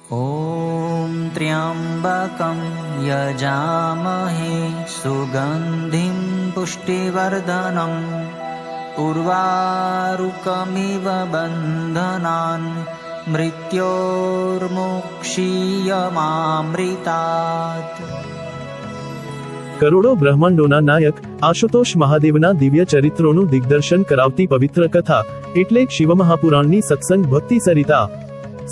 ॐ त्र्यम्बकं यजामहे सुगन्धिं पुष्टिवर्धनम् उर्वारुकमिव बन्धनान् मृत्योर्मुक्षीयमामृतात्। કરોડો બ્રહ્માંડોના નાયક આશુતોષ મહાદેવના દિવ્ય ચરિત્રોનું દિગ્દર્શન કરાવતી પવિત્ર કથા એટલે શિવમહાપુરાણની સત્સંગ ભક્તિ સરિતા।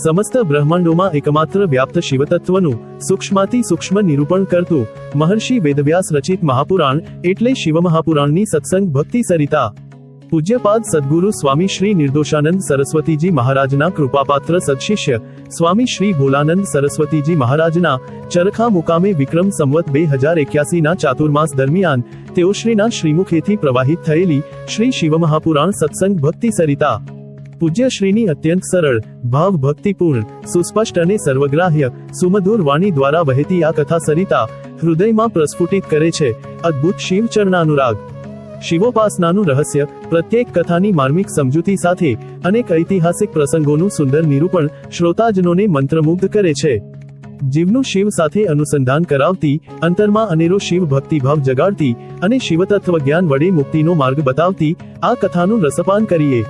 સમસ્ત બ્રહ્માંડોમાં એકમાત્ર વ્યાપ્ત શિવતત્વનું સૂક્ષ્માતિ સૂક્ષ્મ નિરૂપણ કરતું મહર્ષિ વેદવ્યાસ રચિત મહાપુરાણ એટલે શિવમહાપુરાણની સત્સંગ ભક્તિ સરિતા। પૂજ્યપાદ સદગુરુ સ્વામી શ્રી નિર્દોષાનંદ સરસ્વતીજી મહારાજના કૃપાપાત્ર સદશિષ્ય સ્વામી શ્રી ભોલાનંદ સરસ્વતીજી મહારાજના ચરખા મુકામે વિક્રમ સંવત 2081ના ચાતુર્માસ દરમિયાન તેઓશ્રીના શ્રીમુખેથી પ્રવાહિત થયેલી શ્રી શિવમહાપુરાણ સત્સંગ ભક્તિ સરિતા પૂજ્ય શ્રીની અત્યંત સરળ ભાવ ભક્તિપૂર્ણ સુસ્પષ્ટ અને સર્વગ્રાહ્ય સુમધુર વાણી દ્વારા વહેતી આ કથા સરિતા હૃદયમાં પ્રસ્ફુટિત કરે છે અદ્ભુત શિવ ચરણાનુરાગ। શિવોપાસનાનું રહસ્ય પ્રત્યેક કથાની માર્મિક સમજૂતી સાથે અનેક ઐતિહાસિક પ્રસંગોનું સુંદર નિરૂપણ શ્રોતાજનોને મંત્રમુગ્ધ કરે છે। જીવનું શિવ સાથે અનુસંધાન કરાવતી અંતરમાં અનેરો શિવ ભક્તિભાવ જગાડતી અને શિવતત્વ જ્ઞાન વડે મુક્તિનો માર્ગ બતાવતી આ કથાનું રસપાન કરીએ।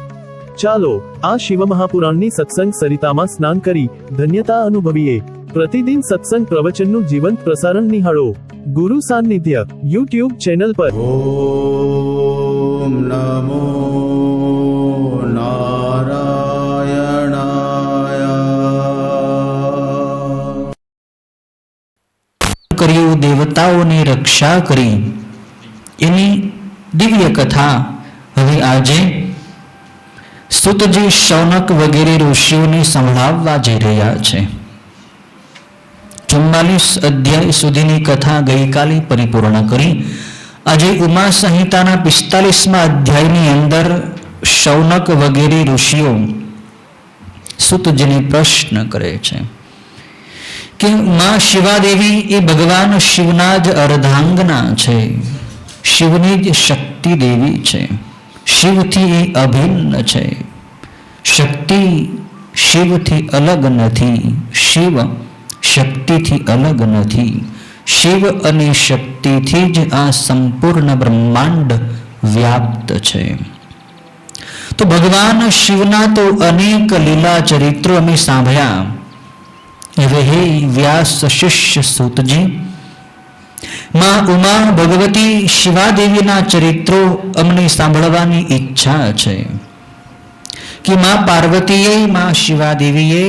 ચાલો આ શિવમહાપુરાણની સત્સંગ સરિતામાં સ્નાન કરી ધન્યતા અનુભવીએ। પ્રતિદિન સત્સંગ પ્રવચનનું જીવંત પ્રસારણ નિહાળો ગુરુ સાનિધ્ય યુટ્યુબ ચેનલ પર। ઓમ નમો નારાયણાય। કર્યું દેવતાઓની રક્ષા કરી એની દિવ્ય કથા હવે આજે સુતજી શૌનક વગેરે ઋષિઓને સંભળાવવા જઈ રહ્યા છે। 44 અધ્યાય સુધીની કથા ગઈકાલે પરિપૂર્ણ કરી આજે ઉમા સંહિતાના 45મા અધ્યાયની અંદર શૌનક વગેરે ઋષિઓ સુતજીને પ્રશ્ન કરે છે કે માં શિવાદેવી એ ભગવાન શિવના જ અર્ધાંગના છે, શિવની જ શક્તિ દેવી છે, શિવથી એ અભિન્ન છે, શક્તિ શિવથી અલગ નથી, શિવ શક્તિથી અલગ નથી, શિવ અને શક્તિથી જ આ સંપૂર્ણ બ્રહ્માંડ વ્યાપ્ત છે। તો ભગવાન શિવના તો અનેક લીલા ચરિત્રો અમે સાંભળ્યા। હવે હે વ્યાસ શિષ્ય સૂતજી, માં ઉમા ભગવતી શિવાદેવીના ચરિત્રો અમને સાંભળવાની ઈચ્છા છે કે માં પાર્વતીએ માં શિવાદેવીએ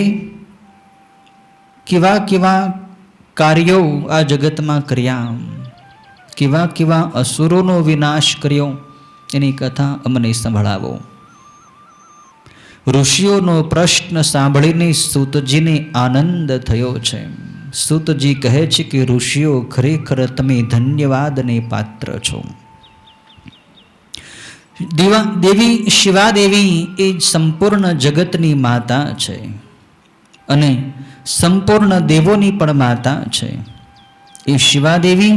કેવા કેવા કાર્યો આ જગતમાં કર્યા, કેવા કેવા અસુરોનો વિનાશ કર્યો એની કથા અમને સંભળાવો। ઋષિઓનો પ્રશ્ન સાંભળીને સૂતજીને આનંદ થયો છે। સૂતજી કહે છે કે ઋષિઓ ખરેખર તમે ધન્યવાદને પાત્ર છો। દેવી શિવાદેવી એ સંપૂર્ણ જગતની માતા છે અને સંપૂર્ણ દેવોની પણ માતા છે। એ શિવાદેવી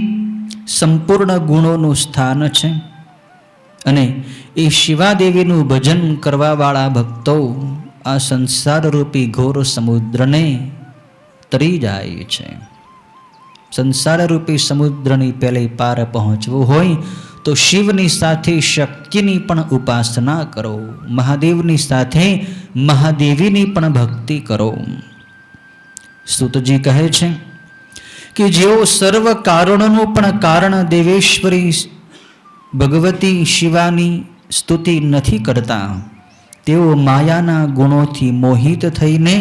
સંપૂર્ણ ગુણોનું સ્થાન છે અને એ શિવાદેવીનું ભજન કરવાવાળા ભક્તો આ સંસારરૂપી ઘોર સમુદ્રને તરી જાય છે। સંસારરૂપી સમુદ્રની પહેલે પાર પહોંચવું હોય તો શિવની સાથે શક્તિની પણ ઉપાસના કરો, મહાદેવની સાથે મહાદેવીની પણ ભક્તિ કરો। સૂતજી કહે છે કે જેઓ સર્વ કારણોનું પણ કારણ દેવેશ્વરી ભગવતી શિવાની સ્તુતિ નથી કરતા, તેઓ માયાના ગુણોથી મોહિત થઈને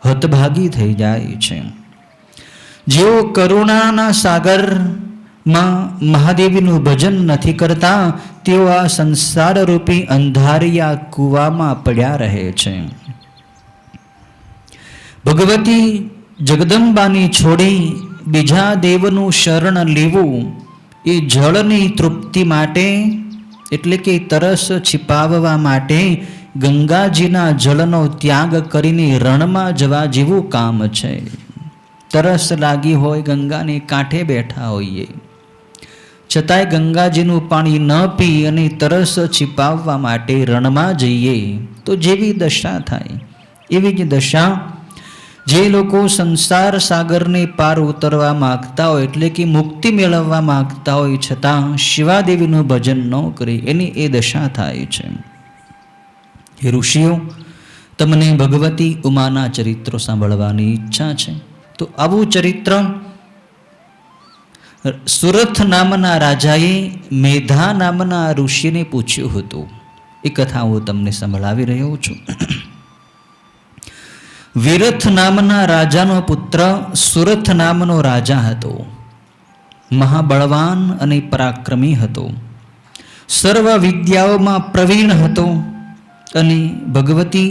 હતભાગી થઈ જાય છે। જેઓ કરુણાના સાગરમાં મહાદેવીનું ભજન નથી કરતા, તેઓ આ સંસારરૂપી અંધારિયા કૂવામાં પડ્યા રહે છે। ભગવતી જગદંબાની છોડી બીજા દેવનું શરણ લેવું એ જળની તૃપ્તિ માટે એટલે કે તરસ છિપાવવા માટે ગંગાજીના જળનો ત્યાગ કરીને રણમાં જવા જેવું કામ છે। તરસ લાગી હોય, ગંગાને કાંઠે બેઠા હોઈએ, છતાંય ગંગાજીનું પાણી ન પી અને તરસ છિપાવવા માટે રણમાં જઈએ તો જેવી દશા થાય એવી જ દશા જે લોકો સંસાર સાગરને પાર ઉતરવા માગતા હોય, એટલે કે મુક્તિ મેળવવા માગતા હોય, છતાં શિવાદેવીનું ભજન ન કરે, એની એ દશા થાય છે. હે ઋષિઓ, તમને ભગવતી ઉમાના ચરિત્રો સાંભળવાની ઈચ્છા છે, તો આવું ચરિત્ર સુરથ નામના રાજાએ મેધા નામના ઋષિને પૂછ્યું હતું. એ કથા હું તમને સંભળાવી રહ્યો છું. વિરથ નામના રાજાનો પુત્ર સુરથ નામનો રાજા હતો. મહાબળવાન અને પરાક્રમી હતો. સર્વ વિદ્યાઓમાં પ્રવીણ હતો અને ભગવતી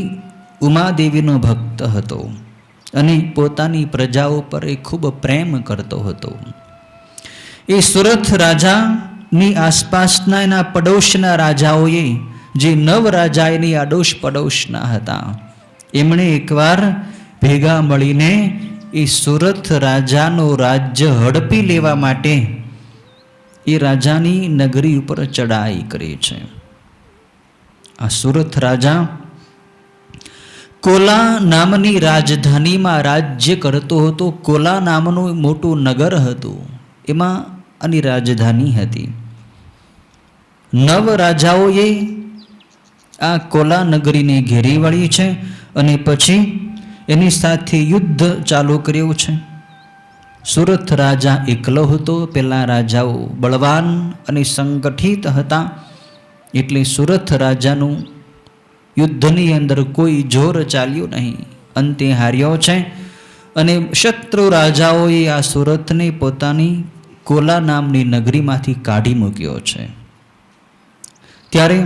ઉમાદેવીનો ભક્ત હતો અને પોતાની પ્રજાઓ પર એ ખૂબ પ્રેમ કરતો હતો. એ સુરથ રાજાની આસપાસના એના પડોશના રાજાઓએ, જે 9 રાજા એની આડોશ પડોશના હતા, એમણે એકવાર ભેગા મળીને એ સુરથ રાજાનો રાજ્ય હડપી લેવા માટે એ રાજાની નગરી ઉપર ચડાઈ કરી છે. આ સુરથ રાજા કોલા નામની રાજધાનીમાં રાજ્ય કરતો હતો. કોલા નામનું મોટું નગર હતું, એમાં આની રાજધાની હતી. 9 રાજાઓએ આ કોલા નગરીને ઘેરી વળી છે અને પછી એની સાથે યુદ્ધ ચાલુ કર્યું છે. સુરથ રાજા એકલો હતો. પેલા રાજાઓ બળવાન અને સંગઠિત હતા, એટલે સુરથ રાજાનું યુદ્ધની અંદર કોઈ જોર ચાલ્યું નહીં, અંતે હાર્યો છે. અને શત્રુ રાજાઓએ આ સુરતને પોતાની કોલા નામની નગરીમાંથી કાઢી મૂક્યો છે. ત્યારે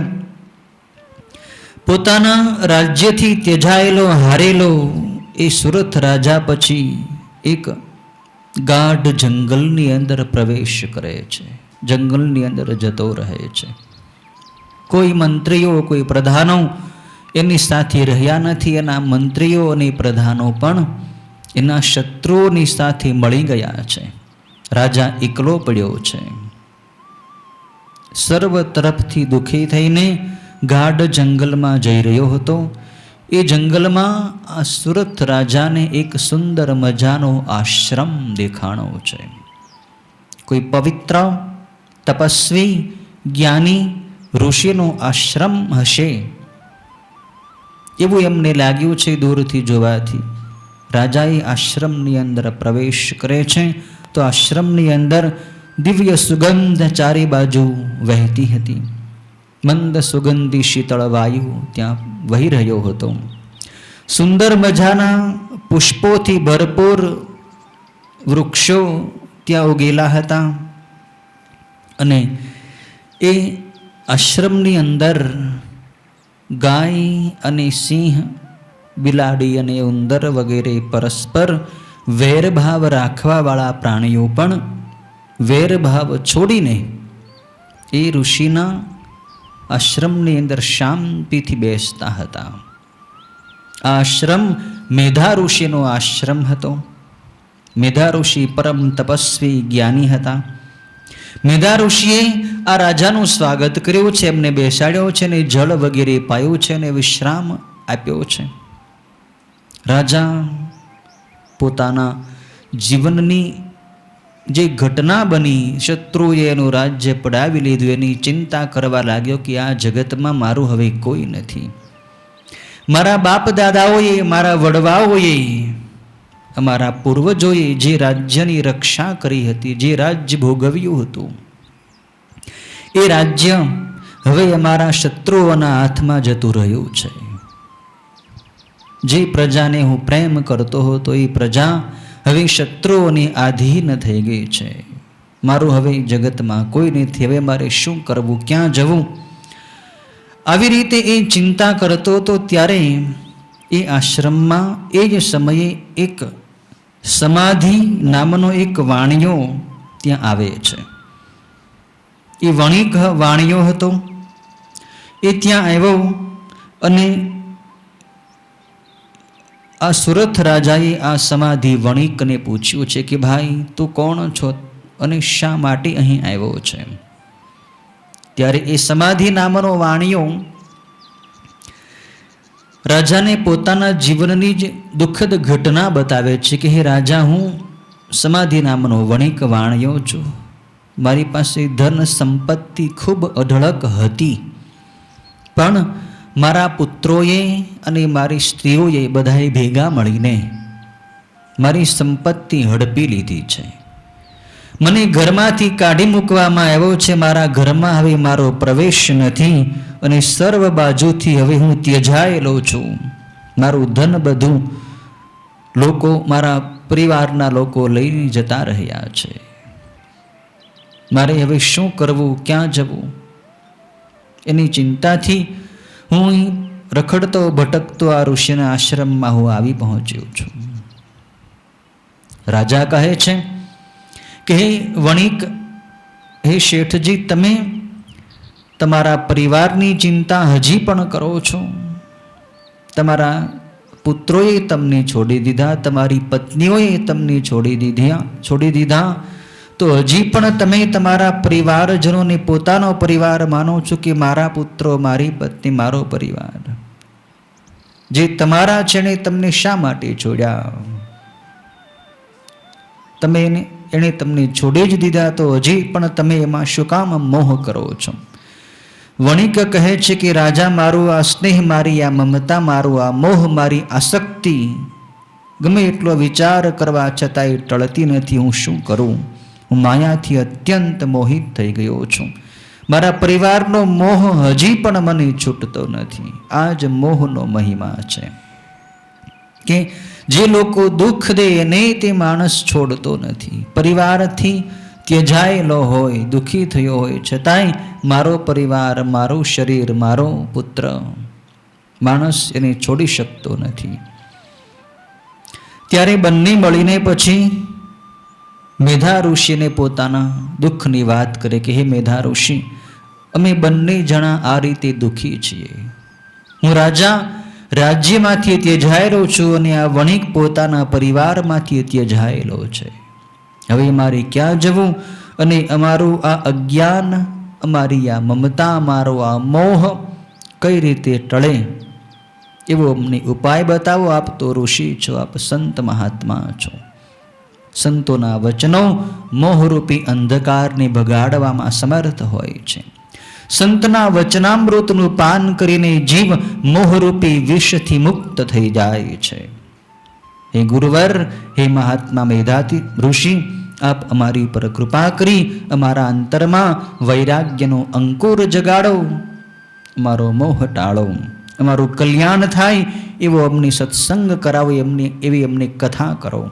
પોતાના રાજ્યથી ત્યજાયેલો હારેલો એ સુરથ રાજા પછી એક ગાઢ જંગલની અંદર પ્રવેશ કરે છે, જંગલની અંદર જતો રહે છે. કોઈ મંત્રીઓ, કોઈ પ્રધાનો એની સાથે રહ્યા નથી. એના મંત્રીઓ અને પ્રધાનો પણ એના શત્રુઓની સાથે મળી ગયા છે. રાજા એકલો પડ્યો છે. સર્વ તરફથી દુઃખી થઈને ગાઢ જંગલમાં જઈ રહ્યો હતો. એ જંગલમાં આ સુરથ રાજાને એક સુંદર મજાનો આશ્રમ દેખાણો છે. કોઈ પવિત્ર, તપસ્વી, જ્ઞાની ઋષિનો આશ્રમ હશે એવું એમને લાગ્યું છે દૂરથી જોવાથી. રાજાએ આશ્રમની અંદર પ્રવેશ કરે છે તો આશ્રમની અંદર દિવ્ય સુગંધ ચારે બાજુ વહેતી હતી. મંદ સુગંધી શીતળ વાયુ ત્યાં વહી રહ્યો હતો. સુંદર મજાના પુષ્પોથી ભરપૂર વૃક્ષો ત્યાં ઉગેલા હતા અને એ આશ્રમની અંદર ગાય અને સિંહ, બિલાડી અને ઉંદર વગેરે પરસ્પર વેરભાવ રાખવાવાળા પ્રાણીઓ પણ વેરભાવ છોડીને એ ઋષિના આશ્રમની અંદર શાંતિથી બેસતા હતા. આ આશ્રમ મેધા ઋષિનો આશ્રમ હતો. મેધા ઋષિ પરમ તપસ્વી જ્ઞાની હતા. મેધા ઋષિએ આ રાજાનું સ્વાગત કર્યું છે, એમને બેસાડ્યો છે ને જળ વગેરે પાયું છે અને વિશ્રામ આપ્યો છે. રાજા પોતાના જીવનની જે ઘટના બની, શત્રુએ એનું રાજ્ય પડાવી લીધું, એની ચિંતા કરવા લાગ્યો કે આ જગતમાં મારું હવે કોઈ નથી. મારા બાપ દાદાઓએ, મારા વડવાઓએ, અમારા પૂર્વજોએ જે રાજ્યની રક્ષા કરી હતી, જે રાજ્ય ભોગવ્યું હતું, એ રાજ્ય હવે અમારા શત્રુઓના હાથમાં જતું રહ્યું છે. જે પ્રજાને હું પ્રેમ કરતો હતો એ પ્રજા હવે શત્રુઓની આધીન થઈ ગઈ છે. મારું હવે જગતમાં કોઈ નથી. હવે મારે શું કરવું, ક્યાં જવું? આવી રીતે એ ચિંતા કરતો હતો. ત્યારે એ આશ્રમમાં એ જ સમયે એક સમાધિ નામનો એક વાણિયો ત્યાં આવે છે. એ વણિક વાણિયો હતો. એ ત્યાં આવ્યો અને આ સુરથ રાજાએ આ સમાધિ વણિકને પૂછ્યું છે કે ભાઈ તું કોણ છો અને શા માટે અહીં આવ્યો છે? ત્યારે એ સમાધિ નામનો વાણિયો રાજાને પોતાના જીવનની જ દુઃખદ ઘટના બતાવે છે કે હે રાજા, હું સમાધિ નામનો વણિક વાણિયો છું. મારી પાસે ધન સંપત્તિ ખૂબ અઢળક હતી, પણ મારા પુત્રોએ અને મારી સ્ત્રીઓએ બધાએ ભેગા મળીને મારી સંપત્તિ હડપી લીધી છે. મને ઘરમાંથી કાઢી મૂકવામાં આવ્યો છે. મારા ઘરમાં હવે મારો પ્રવેશ નથી અને સર્વ બાજુથી હવે હું ત્યજાયેલો છું. મારું ધન બધું લોકો, મારા પરિવારના લોકો લઈને જતા રહ્યા છે. મારે હવે શું કરવું, ક્યાં જવું, એની ચિંતાથી હું અહીં રખડતો ભટકતો આ ઋષિના આશ્રમમાં હું આવી પહોંચ્યો છું. રાજા કહે છે કે હે વણિક, હે શેઠજી, તમે તમારા પરિવારની ચિંતા હજી પણ કરો છો. તમારા પુત્રોએ તમને છોડી દીધા, તમારી પત્નીઓએ તમને છોડી દીધા, તો હજી પણ તમે તમારા પરિવારજનોને પોતાનો પરિવાર માનો છો કે મારા પુત્રો, મારી પત્ની, મારો પરિવાર. જે તમારા છે ને તમને શા માટે છોડ્યા? એણે તમને છોડી જ દીધા, તો હજી પણ તમે એમાં શું કામ મોહ કરો છો? વણિક કહે છે કે રાજા, મારું આ સ્નેહ, મારી આ મમતા, મારું આ મોહ, મારી આસક્તિ ગમે એટલો વિચાર કરવા છતાંય ટળતી નથી. હું શું કરું? હું માયાથી અત્યંત મોહિત થઈ ગયો છું. મારા પરિવારનો મોહ હજી પણ મને છૂટતો નથી. આ જ મોહનો મહિમા છે કે જે લોકો દુઃખ દે એને તે માણસ છોડતો નથી. પરિવારથી ત્યજાયેલો હોય, દુઃખી થયો હોય, છતાંય મારો પરિવાર, મારું શરીર, મારો પુત્ર, માણસ એને છોડી શકતો નથી. ત્યારે બંને મળીને પછી મેધા ઋષિને પોતાના દુઃખની વાત કરે કે હે મેધા ઋષિ, અમે બંને જણા આ રીતે દુઃખી છીએ. હું રાજા રાજ્યમાંથી ત્યજાયેલો છું અને આ વણિક પોતાના પરિવારમાંથી ત્યજાયેલો છે. હવે મારે ક્યાં જવું? અને અમારું આ અજ્ઞાન, અમારી આ મમતા, અમારો આ મોહ કઈ રીતે ટળે, એવો અમને ઉપાય બતાવો. આપ તો ઋષિ છો, આપ સંત મહાત્મા છો. સંતોના વચનો મોહરૂપી અંધકારને ભગાડવામાં સમર્થ હોય છે. સંતના વચનામૃતનું પાન કરીને જીવ મોહરૂપી વિષથી મુક્ત થઈ જાય છે. હે ગુરુવર, હે મહાત્મા મેધાતી ઋષિ, આપ અમારી પર કૃપા કરી અમારા અંતરમાં વૈરાગ્યનો અંકુર જગાડો, અમારો મોહ ટાળો, અમારું કલ્યાણ થાય એવો અમને સત્સંગ કરાવો, એવી અમને કથા કરો.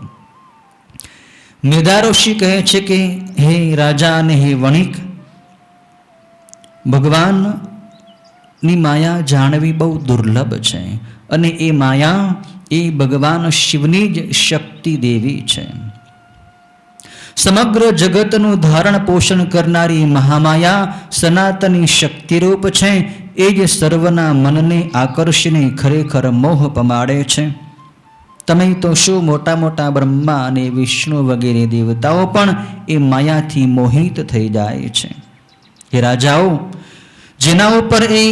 મેધા ઋષિ કહે છે કે હે રાજા અને હે વણિક, ભગવાનની માયા જાણવી બહુ દુર્લભ છે અને એ માયા એ ભગવાન શિવની જ શક્તિ દેવી છે. સમગ્ર જગતનું ધારણ પોષણ કરનારી મહામાયા સનાતની શક્તિરૂપ છે. એ જ સર્વના મનને આકર્ષીને ખરેખર મોહ પમાડે છે. તમે તો શું મોટા મોટા બ્રહ્મા અને વિષ્ણુ વગેરે દેવતાઓ પણ એ માયાથી મોહિત થઈ જાય છે. એ રાજાઓ, જેના ઉપર એ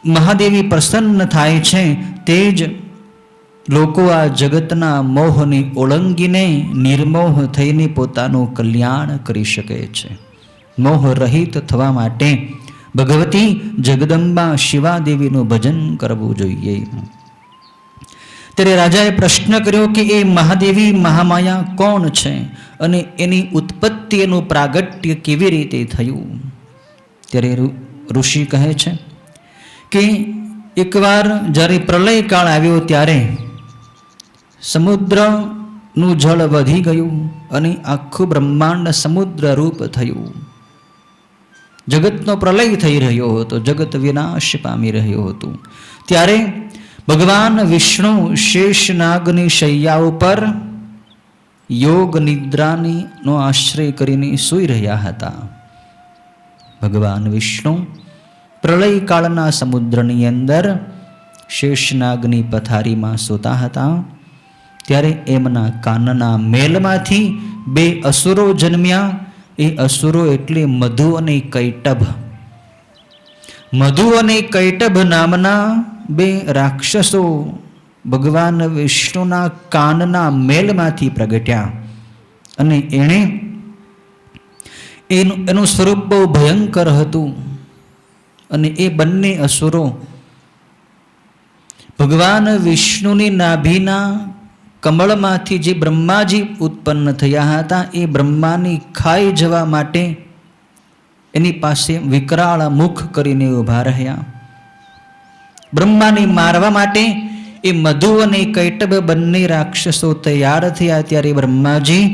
મહાદેવી પ્રસન્ન થાય છે, તે જ લોકો આ જગતના મોહને ઓળંગીને નિર્મોહ થઈને પોતાનું કલ્યાણ કરી શકે છે. મોહ રહિત થવા માટે ભગવતી જગદંબા શિવાદેવીનું ભજન કરવું જોઈએ. ત્યારે રાજાએ પ્રશ્ન કર્યો કે એ મહાદેવી મહામાયા કોણ છે અને એની ઉત્પત્તિ, એનું પ્રાગટ્ય કેવી રીતે થયું? ત્યારે ઋષિ કહે છે કે એકવાર જ્યારે પ્રલય કાળ આવ્યો ત્યારે સમુદ્રનું જળ વધી ગયું અને આખું બ્રહ્માંડ સમુદ્ર રૂપ થયું. જગતનો પ્રલય થઈ રહ્યો હતો, જગત વિનાશ પામી રહ્યું હતું. ત્યારે ભગવાન વિષ્ણુ શેષનાગની શૈયા ઉપર યોગ નિદ્રાનો આશ્રય કરીને સૂઈ રહ્યા હતા. ભગવાન વિષ્ણુ પ્રલય કાળના સમુદ્રની અંદર શેષનાગની પથારીમાં સૂતા હતા. ત્યારે એમના કાનના મેલમાંથી બે અસુરો જન્મ્યા. એ અસુરો એટલે મધુ અને કૈટભ. મધુ અને કૈટભ નામના બે રાક્ષસો ભગવાન વિષ્ણુના કાનના મેલમાંથી પ્રગટ્યા અને એનું સ્વરૂપ બહુ ભયંકર હતું. અને એ બંને અસુરો ભગવાન વિષ્ણુની નાભીના કમળમાંથી જે બ્રહ્માજી ઉત્પન્ન થયા હતા એ બ્રહ્માની ખાઈ જવા માટે એની પાસે વિકરાળ મુખ કરીને ઊભા રહ્યા. બ્રહ્માને મારવા માટે એ મધુ અને કૈટભ બંને રાક્ષસો તૈયાર થયા. ત્યારે બ્રહ્માજી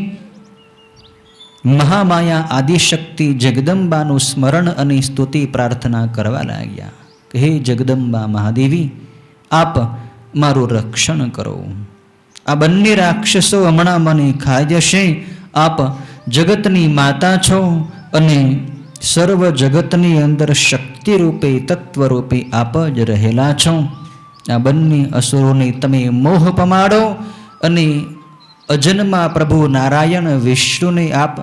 મહામાયા આદિશક્તિ જગદંબાનું સ્મરણ અને સ્તુતિ પ્રાર્થના કરવા લાગ્યા કે હે જગદંબા મહાદેવી, આપ મારું રક્ષણ કરો. આ બંને રાક્ષસો હમણાં મને ખાઈ જશે. આપ જગતની માતા છો અને સર્વ જગતની અંદર શક્તિ રૂપે તત્વ રૂપે આપ જ રહેલા છો. આ બંને અસુરોને તમે મોહ પમાડો અને અજન્મા પ્રભુ નારાયણ વિષ્ણુને આપ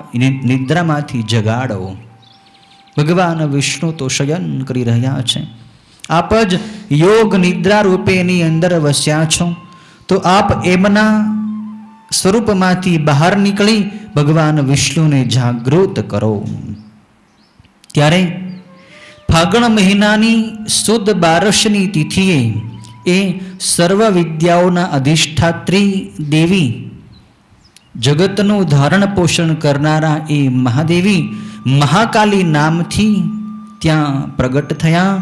નિદ્રામાંથી જગાડો. ભગવાન વિષ્ણુ તો શયન કરી રહ્યા છે, આપ જ યોગ નિદ્રા રૂપે એની અંદર વસ્યા છો. તો આપ એમના સ્વરૂપમાંથી બહાર નીકળી ભગવાન વિષ્ણુને જાગૃત કરો. ત્યારે ફાગણ મહિનાની સુદ બારસની તિથિએ એ સર્વ વિદ્યાઓના અધિષ્ઠાત્રી દેવી, જગતનું ધારણ પોષણ કરનારા એ મહાદેવી મહાકાલી નામથી ત્યાં પ્રગટ થયા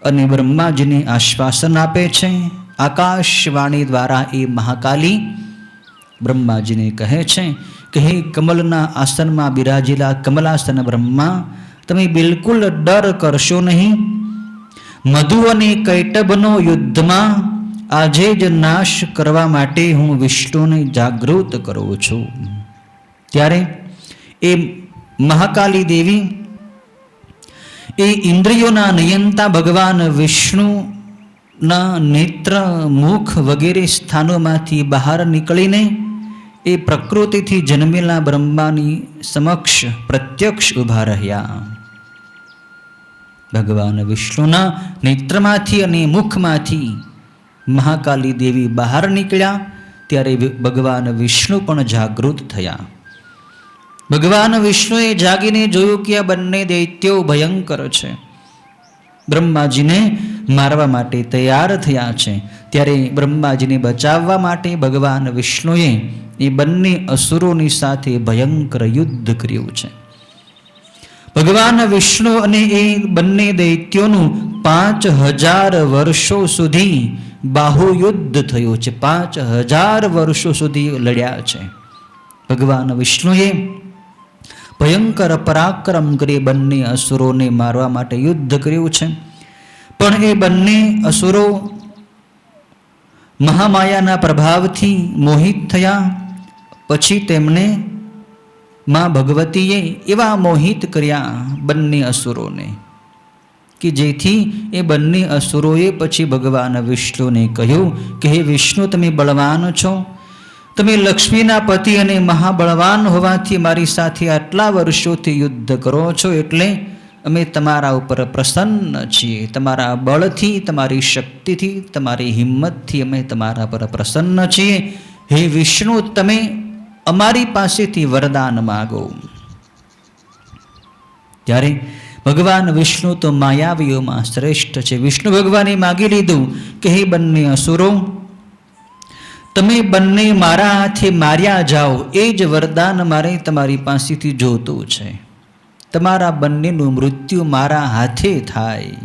અને બ્રહ્માજીને આશ્વાસન આપે છે. આકાશવાણી દ્વારા એ મહાકાલી બ્રહ્માજીને કહે છે કે હે કમલના આસનમાં બિરાજેલા કમલાસન બ્રહ્મા, તમે બિલકુલ ડર કરશો નહીં. મધુ અને કૈટભનો યુદ્ધમાં આજે જ નાશ કરવા માટે હું વિષ્ણુને જાગૃત કરું છું. ત્યારે એ મહાકાલી દેવી એ ઇન્દ્રિયોના નિયંતા ભગવાન વિષ્ણુના નેત્ર, મુખ વગેરે સ્થાનોમાંથી બહાર નીકળીને એ પ્રકૃતિથી જન્મેલા બ્રહ્માની સમક્ષ પ્રત્યક્ષ ઊભા રહ્યા. ભગવાન વિષ્ણુના નેત્રમાંથી અને મુખમાંથી મહાકાલી દેવી બહાર નીકળ્યા. ત્યારે ભગવાન વિષ્ણુ પણ જાગૃત થયા. ભગવાન વિષ્ણુએ જાગીને જોયું કે આ બંને દૈત્યો ભયંકર છે, બ્રહ્માજીને મારવા માટે તૈયાર થયા છે. ત્યારે બ્રહ્માજીને બચાવવા માટે ભગવાન વિષ્ણુએ એ બંને અસુરોની સાથે ભયંકર યુદ્ધ કર્યું છે. ભગવાન વિષ્ણુ અને એ બંને દૈત્યોનું 5000 વર્ષો સુધી બાહુયુદ્ધ થયું છે. 5000 વર્ષો સુધી લડ્યા છે. ભગવાન વિષ્ણુએ ભયંકર પરાક્રમ કરી બંને અસુરોને મારવા માટે યુદ્ધ કર્યું છે. પણ એ બંને અસુરો મહામાયાના પ્રભાવથી મોહિત થયા. પછી તેમને માં ભગવતીએ એવા મોહિત કર્યા બંને અસુરોને કે જેથી એ બંને અસુરોએ પછી ભગવાન વિષ્ણુને કહ્યું કે હે વિષ્ણુ, તમે બળવાન છો, તમે લક્ષ્મીના પતિ અને મહાબળવાન હોવાથી મારી સાથે આટલા વર્ષોથી યુદ્ધ કરો છો, એટલે અમે તમારા ઉપર પ્રસન્ન છીએ. તમારા બળથી, તમારી શક્તિથી, તમારી હિંમતથી અમે તમારા પર પ્રસન્ન છીએ. હે વિષ્ણુ, તમે અમારી પાસેથી વરદાન માગો. ત્યારે ભગવાન વિષ્ણુ તો માયાવીઓમાં શ્રેષ્ઠ છે. વિષ્ણુ ભગવાને માગી લીધું કે હે બંને અસુરો, તમે બંને મારા હાથે માર્યા જાઓ, એ જ વરદાન મારે તમારી પાસેથી જોતું છે. તમારા બંનેનું મૃત્યુ મારા હાથે થાય.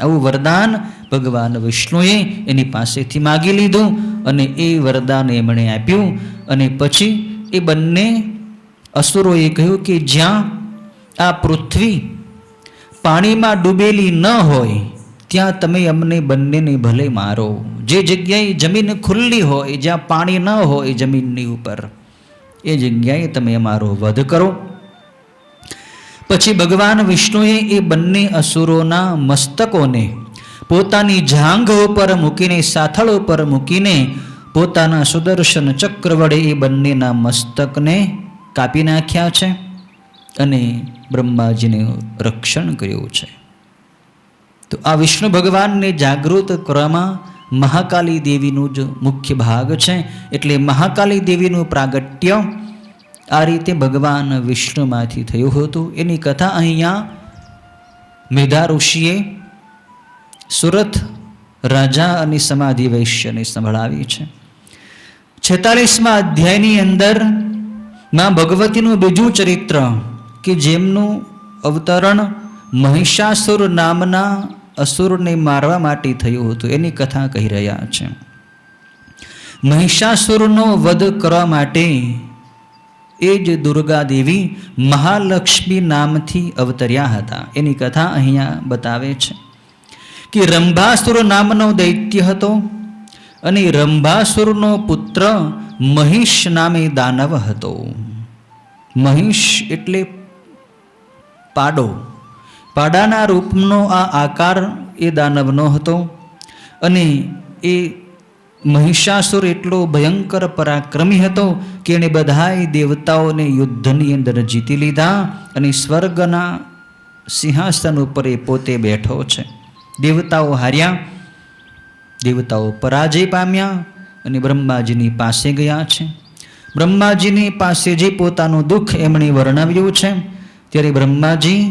આવું વરદાન ભગવાન વિષ્ણુએ એની પાસેથી માગી લીધું અને એ વરદાન એમણે આપ્યું. અને પછી એ બંને અસુરોએ કહ્યું કે જ્યાં આ પૃથ્વી પાણીમાં ડૂબેલી ન હોય ત્યાં તમે અમને બંનેને ભલે મારો. જે જગ્યાએ જમીન ખુલ્લી હોય, જ્યાં પાણી ન હોય જમીનની ઉપર, એ જગ્યાએ તમે અમારો વધ કરો. પછી ભગવાન વિષ્ણુએ એ બંને અસુરોના મસ્તકોને પોતાની જાંઘ ઉપર મૂકીને, સાથળ ઉપર મૂકીને પોતાના સુદર્શન ચક્ર વડે એ બંનેના મસ્તકને કાપી નાખ્યા છે અને બ્રહ્માજીને રક્ષણ કર્યું છે. તો આ વિષ્ણુ ભગવાનને જાગૃત કરવામાં મહાકાલી દેવીનું જ મુખ્ય ભાગ છે. એટલે મહાકાલી દેવીનું પ્રાગટ્ય આ રીતે ભગવાન વિષ્ણુમાંથી થયું હતું. એની કથા અહીંયા મેધા ઋષિએ સુરત રાજા અને સમાધિ વૈશ્યને સંભળાવી છે. 46મા અધ્યાયની અંદર માં ભગવતીનું બીજું ચરિત્ર કે જેમનું અવતરણ મહિષાસુર નામના અસુરને મારવા માટે થયું હતું એની કથા કહી રહ્યા છે. મહિષાસુરનો વધ કરવા માટે એ જ દુર્ગા દેવી મહાલક્ષ્મી નામથી અવતર્યા હતા. એની કથા અહીંયા બતાવે છે કે રંભાસુર નામનો દૈત્ય હતો અને રંભાસુરનો પુત્ર મહિષ નામે દાનવ હતો. મહિષ એટલે પાડો, પાડાના રૂપનો આ આકાર એ દાનવનો હતો. અને એ મહિષાસુર એટલો ભયંકર પરાક્રમી હતો કે એણે બધાય દેવતાઓને યુદ્ધની અંદર જીતી લીધા અને સ્વર્ગના સિંહાસન ઉપર એ પોતે બેઠો છે. દેવતાઓ હાર્યા, દેવતાઓ પરાજય પામ્યા અને બ્રહ્માજીની પાસે ગયા છે. બ્રહ્માજીની પાસે જે પોતાનું દુઃખ એમણે વર્ણવ્યું છે ત્યારે બ્રહ્માજી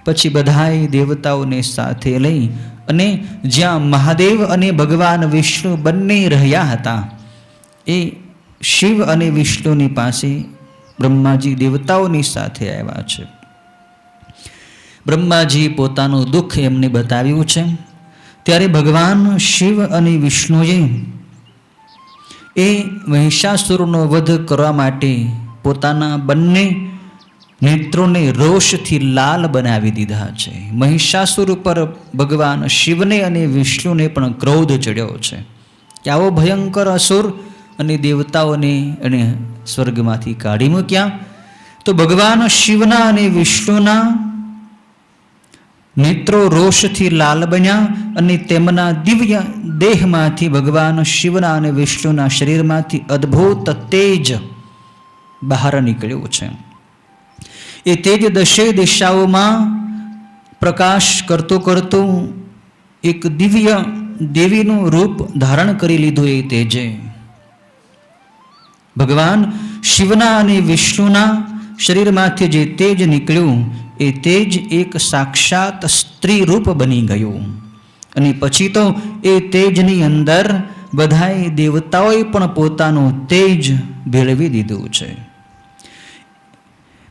પછી બધાય દેવતાઓને સાથે લઈ અને જ્યાં મહાદેવ અને ભગવાન વિષ્ણુ બંને રહ્યા હતા એ શિવ અને વિષ્ણુની પાસે બ્રહ્માજી દેવતાઓની સાથે આવ્યા છે. બ્રહ્માજી પોતાનું દુઃખ એમને બતાવ્યું છે. ત્યારે ભગવાન શિવ અને વિષ્ણુએ એ મહિષાસુરનો વધ કરવા માટે પોતાના બંને નેત્રોને રોષથી લાલ બનાવી દીધા છે. મહિષાસુર ઉપર ભગવાન શિવને અને વિષ્ણુને પણ ક્રોધ ચડ્યો છે કે આવો ભયંકર અસુર અને દેવતાઓને એણે સ્વર્ગમાંથી કાઢી મૂક્યા. તો ભગવાન શિવના અને વિષ્ણુના નેત્રો રોષથી લાલ બન્યા અને તેમના દિવ્ય દેહમાંથી ભગવાન શિવના અને વિષ્ણુના શરીરમાંથી અદ્ભુત તેજ બહાર નીકળ્યું છે. એ તેજ દશે દિશાઓમાં પ્રકાશ કરતું કરતું એક દિવ્ય દેવીનું રૂપ ધારણ કરી લીધું. એ તેજે ભગવાન શિવના અને વિષ્ણુના શરીરમાંથી જે તેજ નીકળ્યું એ તેજ એક સાક્ષાત સ્ત્રી રૂપ બની ગયું. અને પછી તો એ તેજની અંદર બધાય દેવતાઓએ પણ પોતાનું તેજ ભેળવી દીધું છે.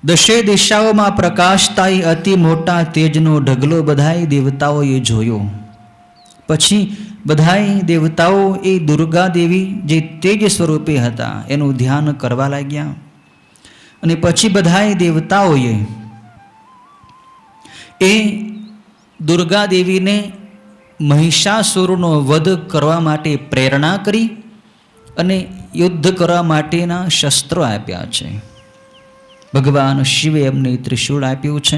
દશે દિશાઓમાં પ્રકાશતા એ અતિ મોટા તેજનો ઢગલો બધાય દેવતાઓએ જોયો. પછી બધાય દેવતાઓ એ દુર્ગા દેવી જે તેજ સ્વરૂપે હતા એનું ધ્યાન કરવા લાગ્યા. અને પછી બધાય દેવતાઓએ એ દુર્ગા દેવીને મહિષાસુરનો વધ કરવા માટે પ્રેરણા કરી અને યુદ્ધ કરવા માટેના શસ્ત્રો આપ્યા છે. ભગવાન શિવે એમને ત્રિશૂળ આપ્યું છે.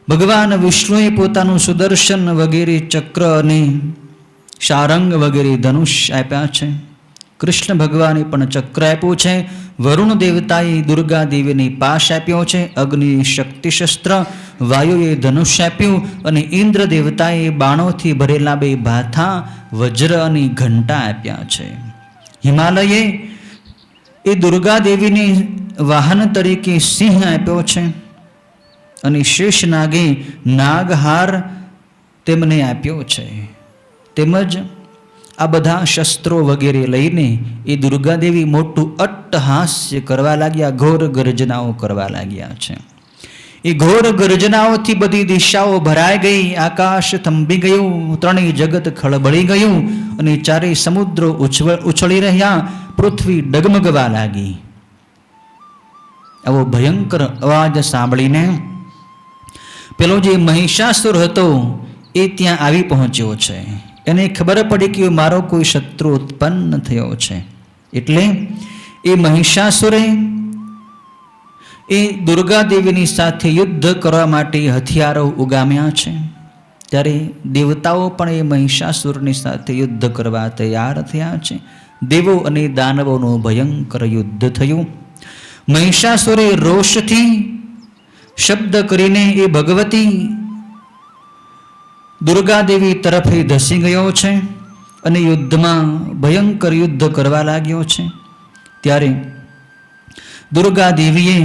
ભગવાન વિષ્ણુએ પોતાનું સુદર્શન વગેરે ચક્ર અને શારંગ વગેરે ધનુષ આપ્યા છે. કૃષ્ણ ભગવાને પણ ચક્ર આપ્યું છે. વરુણ દેવતાએ દુર્ગા દેવીને પાશ આપ્યો છે. અગ્નિ શક્તિ શસ્ત્ર, વાયુએ ધનુષ આપ્યું અને ઇન્દ્ર દેવતાએ બાણોથી ભરેલા 2 ભાથા, વજ્ર અને ઘંટા આપ્યા છે. હિમાલયે એ દુર્ગા દેવીને વાહન તરીકે સિંહ આપ્યો છે અને શેષનાગે નાગહાર તેમને આપ્યો છે. તેમજ આ બધા શસ્ત્રો વગેરે લઈને એ દુર્ગાદેવી મોટું અટ્ટહાસ્ય કરવા લાગ્યા, ઘોર ગર્જનાઓ કરવા લાગ્યા છે. એ ઘોર ગર્જનાઓથી બધી દિશાઓ ભરાઈ ગઈ, આકાશ થંભી ગયું, ત્રણેય જગત ખળબળી ગયું અને ચારેય સમુદ્રો ઉછળી રહ્યા, પૃથ્વી ડગમગવા લાગી. આવો ભયંકર અવાજ સાંભળીને પેલો જે મહિષાસુર હતો એ ત્યાં આવી પહોંચ્યો છે. એને ખબર પડી કે મારો કોઈ શત્રુ ઉત્પન્ન થયો છે. એટલે એ મહિષાસુરે એ દુર્ગા દેવીની સાથે યુદ્ધ કરવા માટે હથિયારો ઉગામ્યા છે. ત્યારે દેવતાઓ પણ એ મહિષાસુરની સાથે યુદ્ધ કરવા તૈયાર થયા છે. દેવો અને દાનવોનું ભયંકર યુદ્ધ થયું. મહિષાસુરે રોષથી શબ્દ કરીને એ ભગવતી દુર્ગા દેવી તરફ એ ધસી ગયો છે અને યુદ્ધમાં ભયંકર યુદ્ધ કરવા લાગ્યો છે. ત્યારે દુર્ગા દેવીએ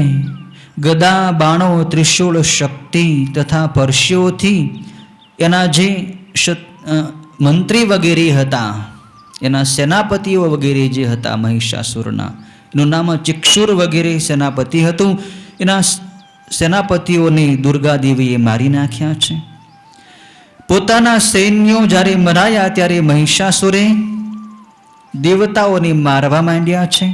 ગદા, બાણો, ત્રિશૂળ, શક્તિ તથા પરસ્યોથી એના જે મંત્રી વગેરે હતા, એના સેનાપતિઓ વગેરે જે હતા મહિષાસુરના, એનું નામ ચિક્ષુર વગેરે સેનાપતિ હતું, એના સેનાપતિઓને દુર્ગા દેવીએ મારી નાખ્યા છે. પોતાના સૈન્યો જ્યારે મરાયા ત્યારે મહિષાસુરે દેવતાઓને મારવા માંડ્યા છે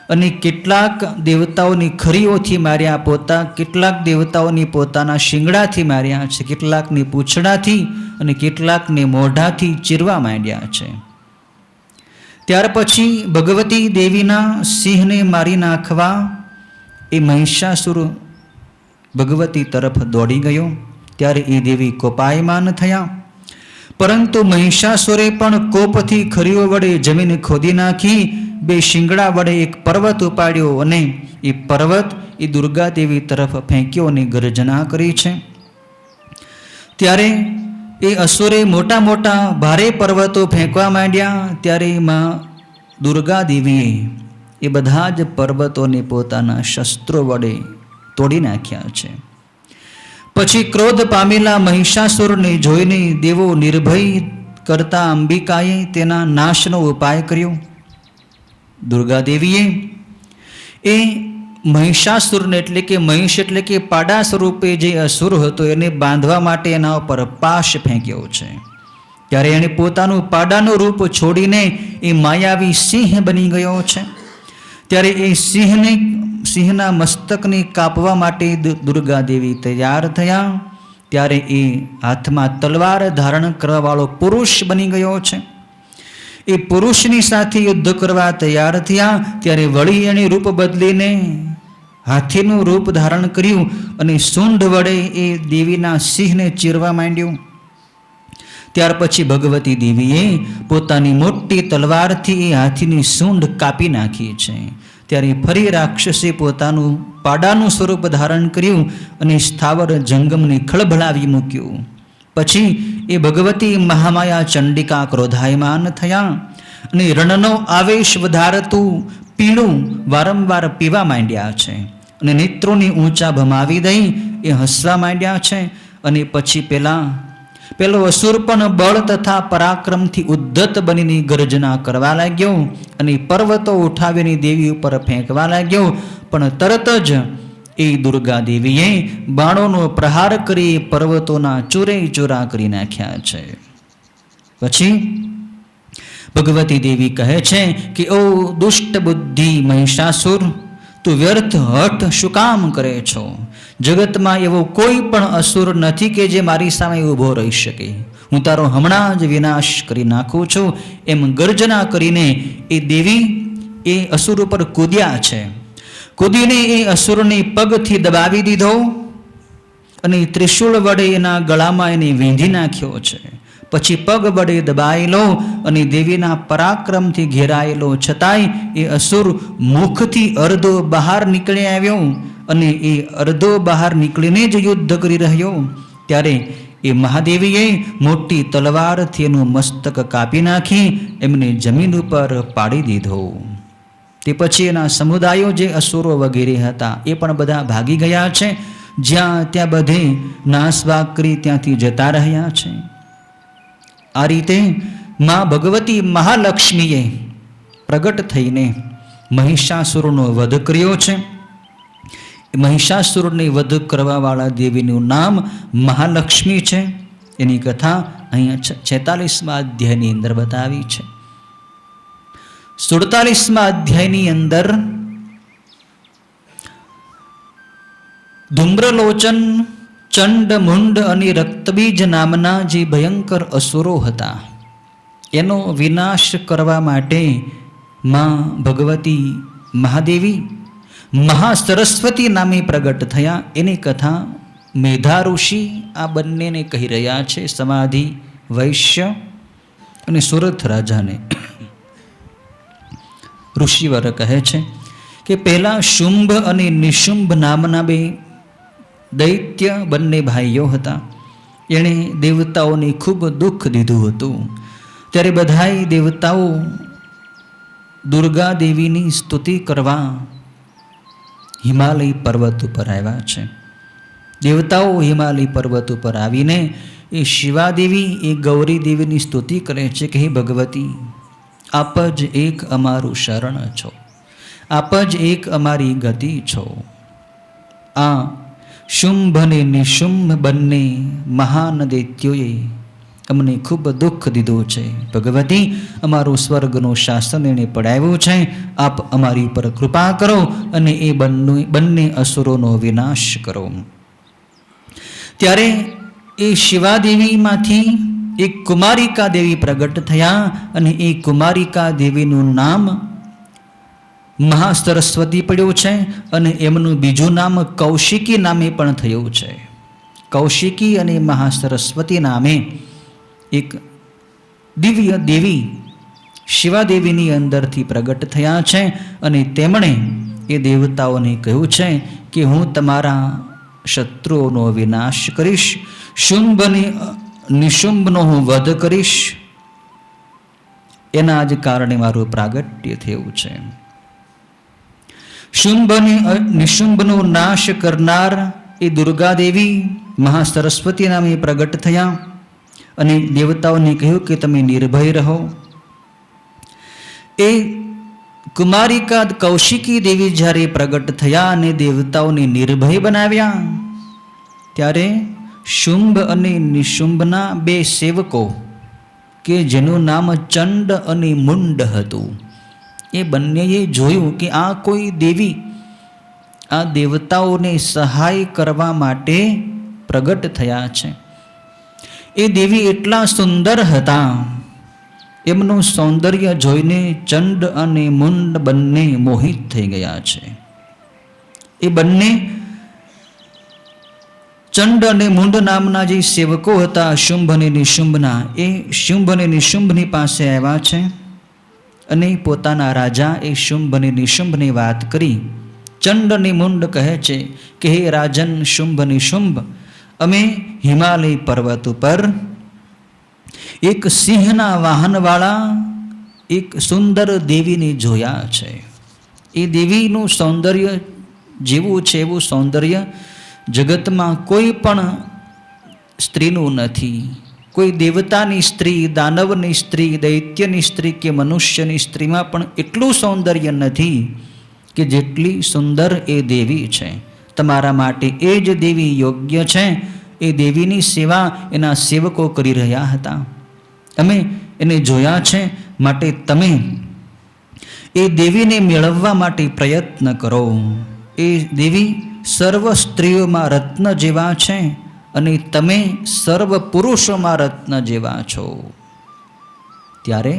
અને કેટલાક દેવતાઓની ખરીઓથી માર્યા, કેટલાક દેવતાઓની પોતાના શિંગડાથી માર્યા છે, કેટલાકની પૂંછડાથી અને કેટલાકને મોઢાથી ચીરવા માંડ્યા છે. ત્યાર પછી ભગવતી દેવીના સિંહને મારી નાખવા એ મહિષાસુર ભગવતી તરફ દોડી ગયો. ત્યારે એ દેવી કોપાયમાન થયા, પરંતુ મહિષાસુરે પણ કોપથી ખરીઓ વડે જમીન ખોદી નાખી, બે શિંગડા વડે એક પર્વત ઉપાડ્યો અને એ પર્વત એ દુર્ગા દેવી તરફ ફેંક્યો અને ગર્જના કરી છે. ત્યારે એ અસુરે મોટા મોટા ભારે પર્વતો ફેંકવા માંડ્યા. ત્યારે માં દુર્ગા દેવીએ એ બધા જ પર્વતોને પોતાના શસ્ત્રો વડે તોડી નાખ્યા છે. પછી ક્રોધ પામેલા મહિષાસુરને જોઈને દેવો નિર્ભય કરતા અંબિકાએ તેના નાશનો ઉપાય કર્યો. દુર્ગા દેવીએ એ મહિષાસુરને એટલે કે મહિષ એટલે કે પાડા સ્વરૂપે જે અસુર હતો એને બાંધવા માટે એના ઉપર પાશ ફેંક્યો છે. ત્યારે એણે પોતાનું પાડાનું રૂપ છોડીને એ માયાવી સિંહ બની ગયો છે. ત્યારે એ સિંહના મસ્તકને કાપવા માટે દુર્ગા દેવી તૈયાર થયા. ત્યારે એ હાથમાં તલવાર ધારણ કરવાવાળો પુરુષ બની ગયો છે. એ પુરુષની સાથે યુદ્ધ કરવા તૈયાર થયા. ત્યારે વળી એણે રૂપ બદલીને હાથીનું રૂપ ધારણ કર્યું અને સૂંઢ વડે એ દેવીના સિંહને ચીરવા માંડ્યું. ત્યાર પછી ભગવતી દેવીએ પોતાની મોટી તલવારથી એ હાથીની સૂંઢ કાપી નાખી છે. ત્યારે ફરી રાક્ષસે પોતાનું પાડાનું સ્વરૂપ ધારણ કર્યું અને સ્થાવર જંગમને ખળભળાવી મૂક્યું. પછી એ ભગવતી મહામાયા ચંડિકા ક્રોધાયમાન થયા અને રણનો આવેશ વધારતું પીણું વારંવાર પીવા માંડ્યા છે અને નેત્રોની ઊંચા ભમાવી દઈ એ હસવા માંડ્યા છે. અને પછી પેલો અસુર પણ બળ તથા પરાક્રમથી ઉદ્ધત બનીને ગર્જના કરવા લાગ્યો અને પર્વતો ઉઠાવીને દેવી ઉપર ફેંકવા લાગ્યો. પણ તરત જ એ દુર્ગા દેવીએ બાણોનો પ્રહાર કરી પર્વતોના ચૂરે ચૂરા કરી નાખ્યા છે. પછી ભગવતી દેવી કહે છે કે ઓ દુષ્ટ બુદ્ધિ મહિષાસુર, તું વ્યર્થ હઠ શું કામ કરે છો? જગતમાં એવો કોઈ પણ અસુર નથી કે જે મારી સામે ઊભો રહી શકે. હું તારો હમણાં જ વિનાશ કરી નાખું છું. એમ ગર્જના કરીને એ દેવી એ અસુર ઉપર કૂદ્યા છે. કૂદીને એ અસુરને પગથી દબાવી દીધો અને ત્રિશૂળ વડે એના ગળામાં એને વીંધી નાખ્યો છે. પછી પગ વડે દબાયેલો અને દેવીના પરાક્રમથી ઘેરાયેલો છતાંય એ અસુર મુખથી અર્ધો બહાર નીકળી આવ્યો અને એ અર્ધો બહાર નીકળીને જ યુદ્ધ કરી રહ્યો. ત્યારે એ મહાદેવીએ મોટી તલવારથી એનું મસ્તક કાપી નાખી એમને જમીન ઉપર પાડી દીધો. તે પછી એના સમુદાયો જે અસુરો વગેરે હતા એ પણ બધા ભાગી ગયા છે. જ્યાં ત્યાં બધે નાસભાગ કરી ત્યાંથી જતા રહ્યા છે. આ રીતે માં ભગવતી મહાલક્ષ્મીએ પ્રગટ થઈને મહિષાસુરનો વધ કર્યો છે. મહિષાસુરને વધ કરવાવાળા દેવીનું નામ મહાલક્ષ્મી છે. એની કથા અહીંયા 46મા અધ્યાયની અંદર બતાવી છે. 47મા અધ્યાયની અંદર ધૂમ્રલોચન, ચંડ, મુંડ અને રક્તબીજ નામના જે ભયંકર અસુરો હતા એનો વિનાશ કરવા માટે માં ભગવતી મહાદેવી મહાસરસ્વતી નામે પ્રગટ થયા. એની કથા મેધા ઋષિ આ બંનેને કહી રહ્યા છે, સમાધિ વૈશ્ય અને સુરથ રાજાને. ઋષિવર કહે છે કે પહેલા શુંભ અને નિશુંભ નામના બે દૈત્ય બંને ભાઈઓ હતા. એણે દેવતાઓને ખૂબ દુઃખ દીધું હતું. ત્યારે બધાય દેવતાઓ દુર્ગા દેવીની સ્તુતિ કરવા હિમાલય પર્વત ઉપર આવ્યા છે. દેવતાઓ હિમાલય પર્વત ઉપર આવીને એ શિવાદેવી એ ગૌરી દેવીની સ્તુતિ કરે છે કે હે ભગવતી, આપ જ એક અમારું શરણ છો, આપ જ એક અમારી ગતિ છો. આ શુંભ અને નિશુંભ બંને મહાન દૈત્યોએ અમને ખૂબ દુઃખ દીધું છે. ભગવતી, અમારું સ્વર્ગનું શાસન એણે પડાવ્યું છે, આપ અમારી ઉપર કૃપા કરો અને એ બંને અસુરોનો વિનાશ કરો. ત્યારે એ શિવાદેવીમાંથી એક કુમારિકા દેવી પ્રગટ થયા અને એ કુમારિકા દેવીનું નામ મહાસરસ્વતી પડ્યું છે અને એમનું બીજું નામ કૌશિકી નામે પણ થયું છે. કૌશિકી અને મહાસરસ્વતી નામે એક દિવ્ય દેવી શિવાદેવીની અંદરથી પ્રગટ થયા છે અને તેમણે એ દેવતાઓને કહ્યું છે કે હું તમારા શત્રુઓનો વિનાશ કરીશ, શુંભ અને નિશુંભનો હું વધ કરીશ. એના જ કારણે મારું પ્રાગટ્ય થયું છે. શુંભ અને નિશુંભનો નાશ કરનાર એ દુર્ગા દેવી મહાસરસ્વતી નામે પ્રગટ થયા અને દેવતાઓને કહ્યું કે તમે નિર્ભય રહો. એ કુમારિકા કૌશિકી દેવી જ્યારે પ્રગટ થયા અને દેવતાઓને નિર્ભય બનાવ્યા, ત્યારે શુંભ અને નિશુંભના બે સેવકો કે જેનું નામ ચંડ અને મુંડ હતું, એ બંનેએ જોયું કે આ કોઈ દેવી આ દેવતાઓને સહાય કરવા માટે પ્રગટ થયા છે. એ દેવી એટલા સુંદર હતા, એમનું સૌંદર્ય જોઈને ચંડ અને મુંડ બંને મોહિત થઈ ગયા છે. એ બંને ચંડ અને મુંડ નામના જે સેવકો હતા શુંભ અને નિશુંભના, એ શુંભ અને નિશુંભની પાસે આવ્યા છે અને પોતાના રાજા એ શુંભ અને નિશુંભની વાત કરી. ચંડ અને મુંડ કહે છે કે હે રાજન શુંભ નિશુંભ, અમે હિમાલય પર્વત ઉપર એક સિંહના વાહનવાળા એક સુંદર દેવીને જોયા છે. એ દેવીનું સૌંદર્ય જેવું છે એવું સૌંદર્ય જગતમાં કોઈ પણ સ્ત્રીનું નથી. કોઈ દેવતાની સ્ત્રી, દાનવની સ્ત્રી, દૈત્યની સ્ત્રી કે મનુષ્યની સ્ત્રીમાં પણ એટલું સૌંદર્ય નથી કે જેટલી સુંદર એ દેવી છે. તમારા માટે એ જ દેવી યોગ્ય છે. એ દેવીની સેવા એના સેવકો કરી રહ્યા હતા. અમે એને જોયા છે, માટે તમે એ દેવીને મેળવવા માટે પ્રયત્ન કરો. એ દેવી સર્વ સ્ત્રીઓમાં રત્ન જેવા છે અને તમે સર્વ પુરુષોમાં રત્ન જેવા છો. ત્યારે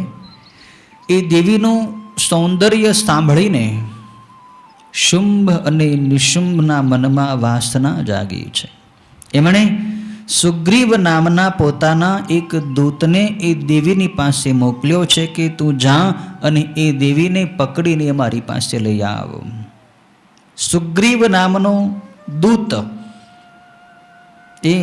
એ દેવીનું સૌંદર્ય સાંભળીને શુંભ અને નિશુંભના મનમાં વાસના જાગી છે. એમણે સુગ્રીવ નામના પોતાના એક દૂતને એ દેવીની પાસે મોકલ્યો છે કે તું જા અને એ દેવીને પકડીને અમારી પાસે લઈ આવ. સુગ્રીવ નામનો દૂત એ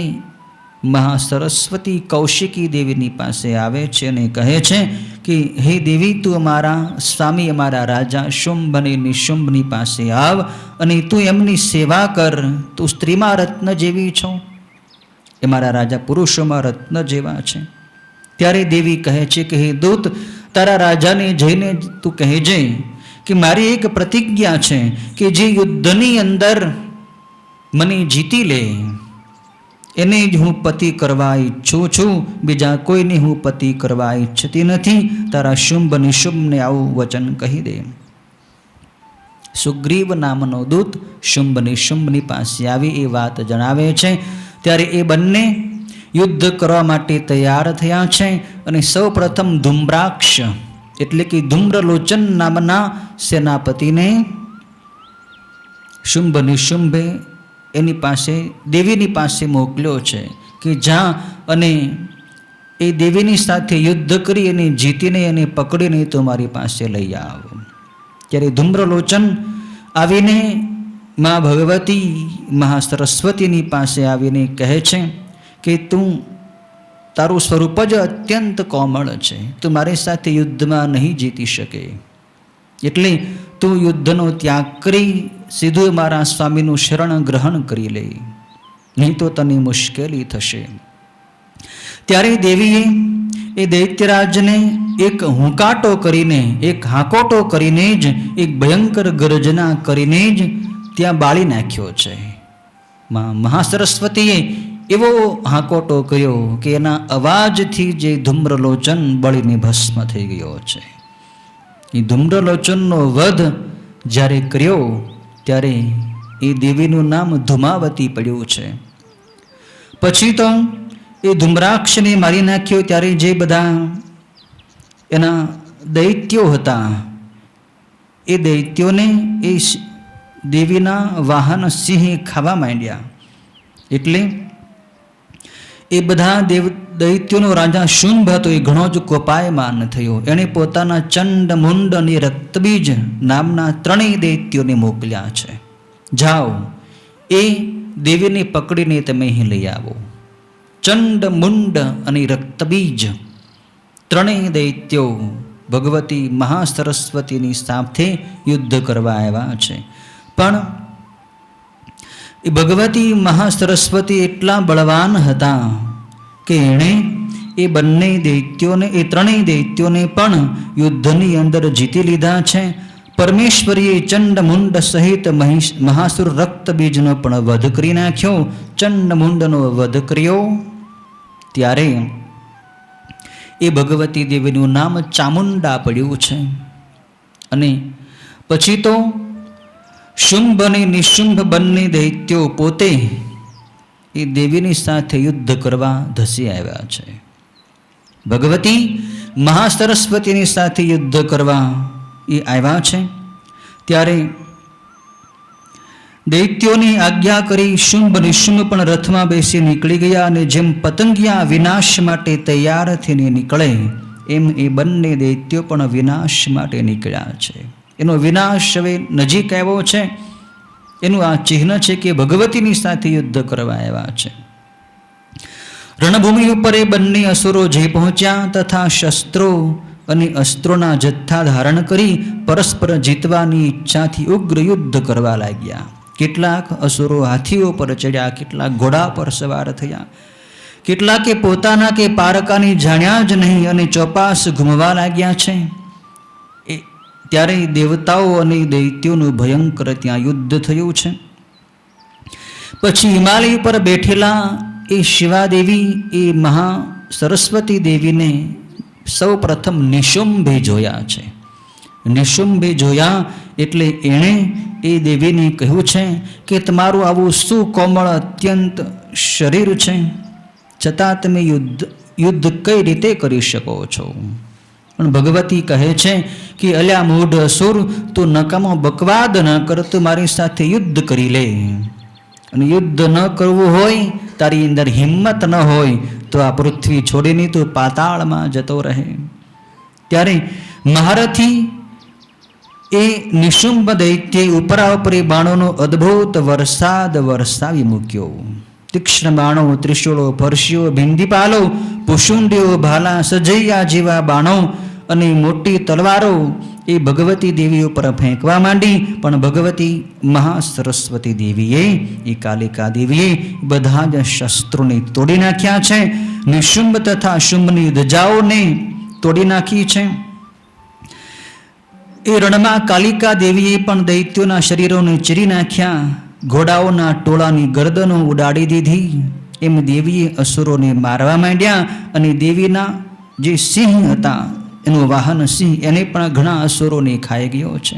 મહાસરસ્વતી કૌશિકી દેવીની પાસે આવે છે અને કહે છે કે હે દેવી, તું અમારા સ્વામી, અમારા રાજા શુંભ અને નિશુંભની પાસે આવ અને તું એમની સેવા કર. તું સ્ત્રીમાં રત્ન જેવી છો, એ મારા રાજા પુરુષોમાં રત્ન જેવા છે. ત્યારે દેવી કહે છે કે હે દૂત, તારા રાજાને જઈને તું કહેજે કે મારી એક પ્રતિજ્ઞા છે કે જે યુદ્ધની અંદર મને જીતી લે એને જ હું પતિ કરવા ઈચ્છું છું, બીજા કોઈને હું પતિ કરવા ઈચ્છતી નથી. તારા શુંભ નિશુંભને આવું વચન કહી દે. સુગ્રીવ નામનો દૂત શુંભ નિશુંભની પાસે આવી એ વાત જણાવે છે. ત્યારે એ બંને યુદ્ધ કરવા માટે તૈયાર થયા છે અને સૌ પ્રથમ ધૂમ્રાક્ષ એટલે કે ધૂમ્રલોચન નામના સેનાપતિને શુંભ નિશુંભે એની પાસે દેવીની પાસે મોકલ્યો છે કે જા અને એ દેવીની સાથે યુદ્ધ કરી અને જીતીને એને પકડીને તો મારી પાસે લઈ આવ. ત્યારે ધૂમ્રલોચન આવીને મા ભગવતી મહાસરસ્વતીની પાસે આવીને કહે છે કે તારું સ્વરૂપ જ અત્યંત કોમળ છે, તું મારી સાથે યુદ્ધમાં નહીં જીતી શકે, એટલે તું યુદ્ધનો ત્યાગ કરી સીધું મારા સ્વામીનું શરણ ગ્રહણ કરી લે, નહીં તો તને મુશ્કેલી થશે. ત્યારે દેવીએ એ દૈત્યરાજને એક હુંકાટો કરીને, એક હાકોટો કરીને જ, એક ભયંકર ગર્જના કરીને જ ત્યાં બાળી નાખ્યો છે. મહાસરસ્વતીએ એવો હાકોટો કર્યો કે એના અવાજથી જે ધૂમ્રલોચન બળીને ભસ્મ થઈ ગયો છે. એ ધૂમ્રલોચનનો વધ જ્યારે કર્યો ત્યારે એ દેવીનું નામ ધૂમાવતી પડ્યું છે. પછી તો એ ધૂમ્રાક્ષને મારી નાખ્યો ત્યારે જે બધા એના દૈત્યો હતા એ દૈત્યોને એ દેવીના વાહન સિંહે ખાવા માંડ્યા. એટલે એ બધા દૈત્યોનો રાજા શુંભ હતો એ ઘણો જ કોપાયમાન થયો. એણે પોતાના ચંડ મુંડ અને રક્તબીજ નામના 3 દૈત્યોને મોકલ્યા છે. જાઓ, એ દેવીને પકડીને તમે અહીં લઈ આવો. ચંડ મુંડ અને રક્તબીજ 3 દૈત્યો ભગવતી મહાસરસ્વતીની સાથે યુદ્ધ કરવા આવ્યા છે. પણ એ ભગવતી મહાસરસ્વતી એટલા બળવાન હતા કે એણે એ બંને દૈત્યોને, એ 3 દૈત્યોને પણ યુદ્ધની અંદર જીતી લીધા છે. પરમેશ્વરીએ ચંડમુંડ સહિત મહાસુર રક્તબીજનો પણ વધ કરી નાખ્યો. ચંડમુંડનો વધ કર્યો ત્યારે એ ભગવતી દેવીનું નામ ચામુંડા પડ્યું છે. અને પછી તો શુંભ અને નિશુંભ બંને દૈત્યો પોતે એ દેવીની સાથે યુદ્ધ કરવા ધસી આવ્યા છે. ભગવતી મહાસરસ્વતીની સાથે યુદ્ધ કરવા એ આવ્યા છે. ત્યારે દૈત્યોની આજ્ઞા કરી શુંભ નિશુંભ પણ રથમાં બેસી નીકળી ગયા, અને જેમ પતંગિયા વિનાશ માટે તૈયાર થઈને નીકળે એમ એ બંને દૈત્યો પણ વિનાશ માટે નીકળ્યા છે. એનો વિનાશ હવે નજીક આવ્યો છે. એનું આ ચિહ્ન છે કે ભગવતીની સાથે યુદ્ધ કરવા આવ્યા છે. રણભૂમિ ઉપર એ બંને અસુરો જઈ પહોંચ્યા તથા શસ્ત્રો અને અસ્ત્રોના જથ્થા ધારણ કરી પરસ્પર જીતવાની ઈચ્છાથી ઉગ્ર યુદ્ધ કરવા લાગ્યા. કેટલાક અસુરો હાથીઓ પર ચડ્યા, કેટલાક ઘોડા પર સવાર થયા, કેટલાકે પોતાના કે પારકાની જાણ્યા જ નહીં અને ચોપાસ ઘૂમવા લાગ્યા છે. ત્યારે દેવતાઓ અને દૈત્યોનું ભયંકર ત્યાં યુદ્ધ થયું છે. પછી હિમાલય પર બેઠેલા એ શિવાદેવી એ મહા સરસ્વતી દેવીને સૌ પ્રથમ નિશુંભે જોયા છે. નિશુંભે જોયા એટલે એણે એ દેવીને કહ્યું છે કે તમારું આવું સુકોમળ અત્યંત શરીર છે, છતાં તમે યુદ્ધ કઈ રીતે કરી શકો છો? પણ ભગવતી કહે છે કે અલ્યા મૂઢ અસુર, તું નકામો બકવાદ ન કર, તું મારી સાથે યુદ્ધ કરી લે. અને યુદ્ધ ન કરવું હોય, તારી અંદર હિંમત ન હોય તો આ પૃથ્વી છોડીને તું પાતાળમાં જતો રહે. ત્યારે મહારથી એ નિશુંભ દૈત્યે ઉપરા ઉપરી બાણોનો અદ્ભુત વરસાદ વરસાવી મૂક્યો. તીક્ષ્ણ બાણો, ત્રિશૂળો, ફરશીઓ, ભિંદીપાલો, પુશુંડીઓ, ભાલા, સજૈયા જેવા બાણો અને મોટી તલવારો એ ભગવતી દેવી ઉપર ફેંકવા માંડી. પણ ભગવતી મહાસરસ્વતી દેવીએ, એ કાલિકા દેવીએ બધા જ શસ્ત્રોને તોડી નાખ્યા છે. નિશુંભ તથા શુંભની ધજાઓને તોડી નાખી છે. એ રણમાં કાલિકા દેવીએ પણ દૈત્યોના શરીરોને ચીરી નાખ્યા, ઘોડાઓના ટોળાની ગરદનો ઉડાડી દીધી. એમ દેવીએ અસુરોને મારવા માંડ્યા. અને દેવીના જે સિંહ હતા, એનું વાહન સિંહ, એને પણ ઘણા અસુરોને ખાઈ ગયો છે.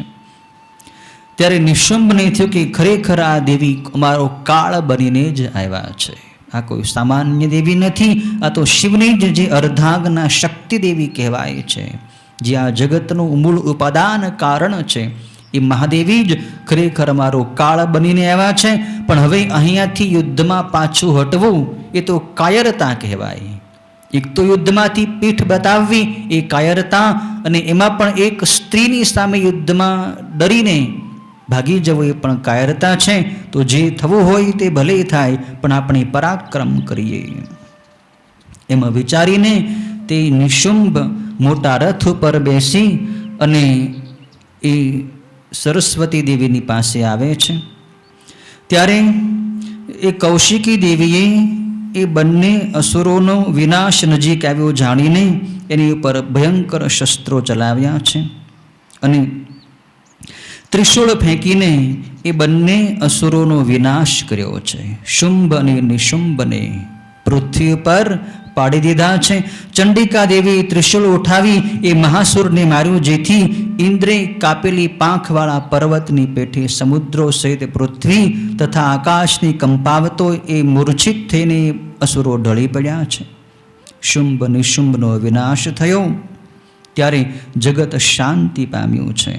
ત્યારે નિશુંભને થયું કે ખરેખર આ દેવી અમારો કાળ બનીને જ આવ્યા છે. આ કોઈ સામાન્ય દેવી નથી, આ તો શિવની જ જે અર્ધાંગના શક્તિ દેવી કહેવાય છે, જે આ જગતનું મૂળ ઉપાદાન કારણ છે. એ મહાદેવી જ ખરેખર અમારો કાળ બનીને આવ્યા છે. પણ હવે અહીંયાથી યુદ્ધમાં પાછું હટવું એ તો કાયરતા કહેવાય. એક તો યુદ્ધમાંથી પીઠ બતાવવી એ કાયરતા, અને એમાં પણ એક સ્ત્રીની સામે યુદ્ધમાં ડરીને ભાગી જવું એ પણ કાયરતા છે. તો જે થવું હોય તે ભલે થાય, પણ આપણે પરાક્રમ કરીએ. એમ વિચારીને તે નિશુંભ મોટા રથ ઉપર બેસી અને એ સરસ્વતી દેવીની પાસે આવે છે. ત્યારે એ કૌશિકી દેવીએ એ બંને અસુરોનો વિનાશ નજીક આવ્યો જાણીને એની ઉપર ભયંકર શસ્ત્રો ચલાવ્યા છે અને ત્રિશૂળ ફેંકીને એ બંને અસુરોનો વિનાશ કર્યો છે. શુંભ અને નિશુંભને પૃથ્વી પર પાડી દીધા છે. ચંડિકા દેવી ત્રિશૂળ ઉઠાવી એ મહાસુરને માર્યું, જેથી ઇન્દ્રે કાપેલી પાંખવાળા પર્વતની પેઠે સમુદ્રો સહિત પૃથ્વી તથા આકાશની કંપાવતો એ મૂર્છિત થઈને અસુરો ઢળી પડ્યા છે. શુંભ નિશુંભનો વિનાશ થયો ત્યારે જગત શાંતિ પામ્યું છે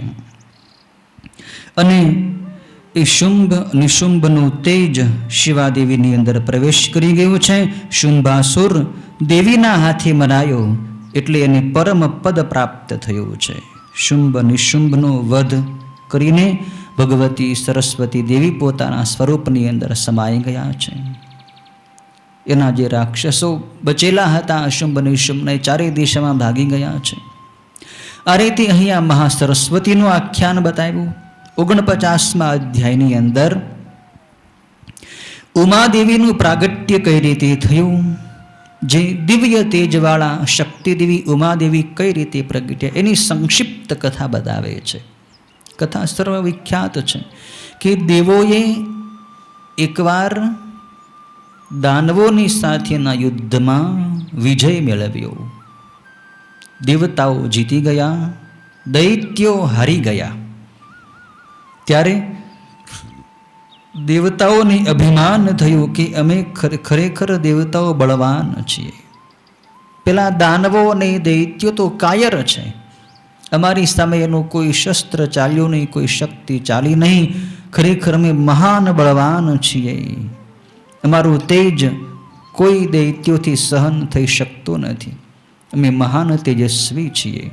અને એ શુંભ નિશુંભનું તેજ શિવાદેવીની અંદર પ્રવેશ કરી ગયું છે. શુંભાસુર દેવીના હાથે મરાયો એટલે એને પરમ પદ પ્રાપ્ત થયું છે. શુંભ નિશુંભનો વધ કરીને ભગવતી સરસ્વતી દેવી પોતાના સ્વરૂપની અંદર સમાઈ ગયા છે. એના જે રાક્ષસો બચેલા હતા શુંભ નિશુંભને ચારે દિશામાં ભાગી ગયા છે. આ રીતે અહીંયા મહાસરસ્વતીનું આખ્યાન બતાવ્યું. 49મા અધ્યાયની અંદર ઉમાદેવીનું પ્રાગટ્ય કઈ રીતે થયું, જે દિવ્ય તેજવાળા શક્તિદેવી ઉમાદેવી કઈ રીતે પ્રગટ્યા એની સંક્ષિપ્ત કથા બતાવે છે. કથા સર્વવિખ્યાત છે કે દેવોએ એકવાર દાનવોની સાથેના યુદ્ધમાં વિજય મેળવ્યો. દેવતાઓ જીતી ગયા, દૈત્યો હારી ગયા. ત્યારે દેવતાઓને અભિમાન થયું કે અમે ખરેખર દેવતાઓ બળવાન છીએ. પેલા દાનવો અને દૈત્યો તો કાયર છે, અમારી સામે એનું કોઈ શસ્ત્ર ચાલ્યું નહીં, કોઈ શક્તિ ચાલી નહીં. ખરેખર અમે મહાન બળવાન છીએ, અમારું તેજ કોઈ દૈત્યોથી સહન થઈ શકતું નથી, અમે મહાન તેજસ્વી છીએ.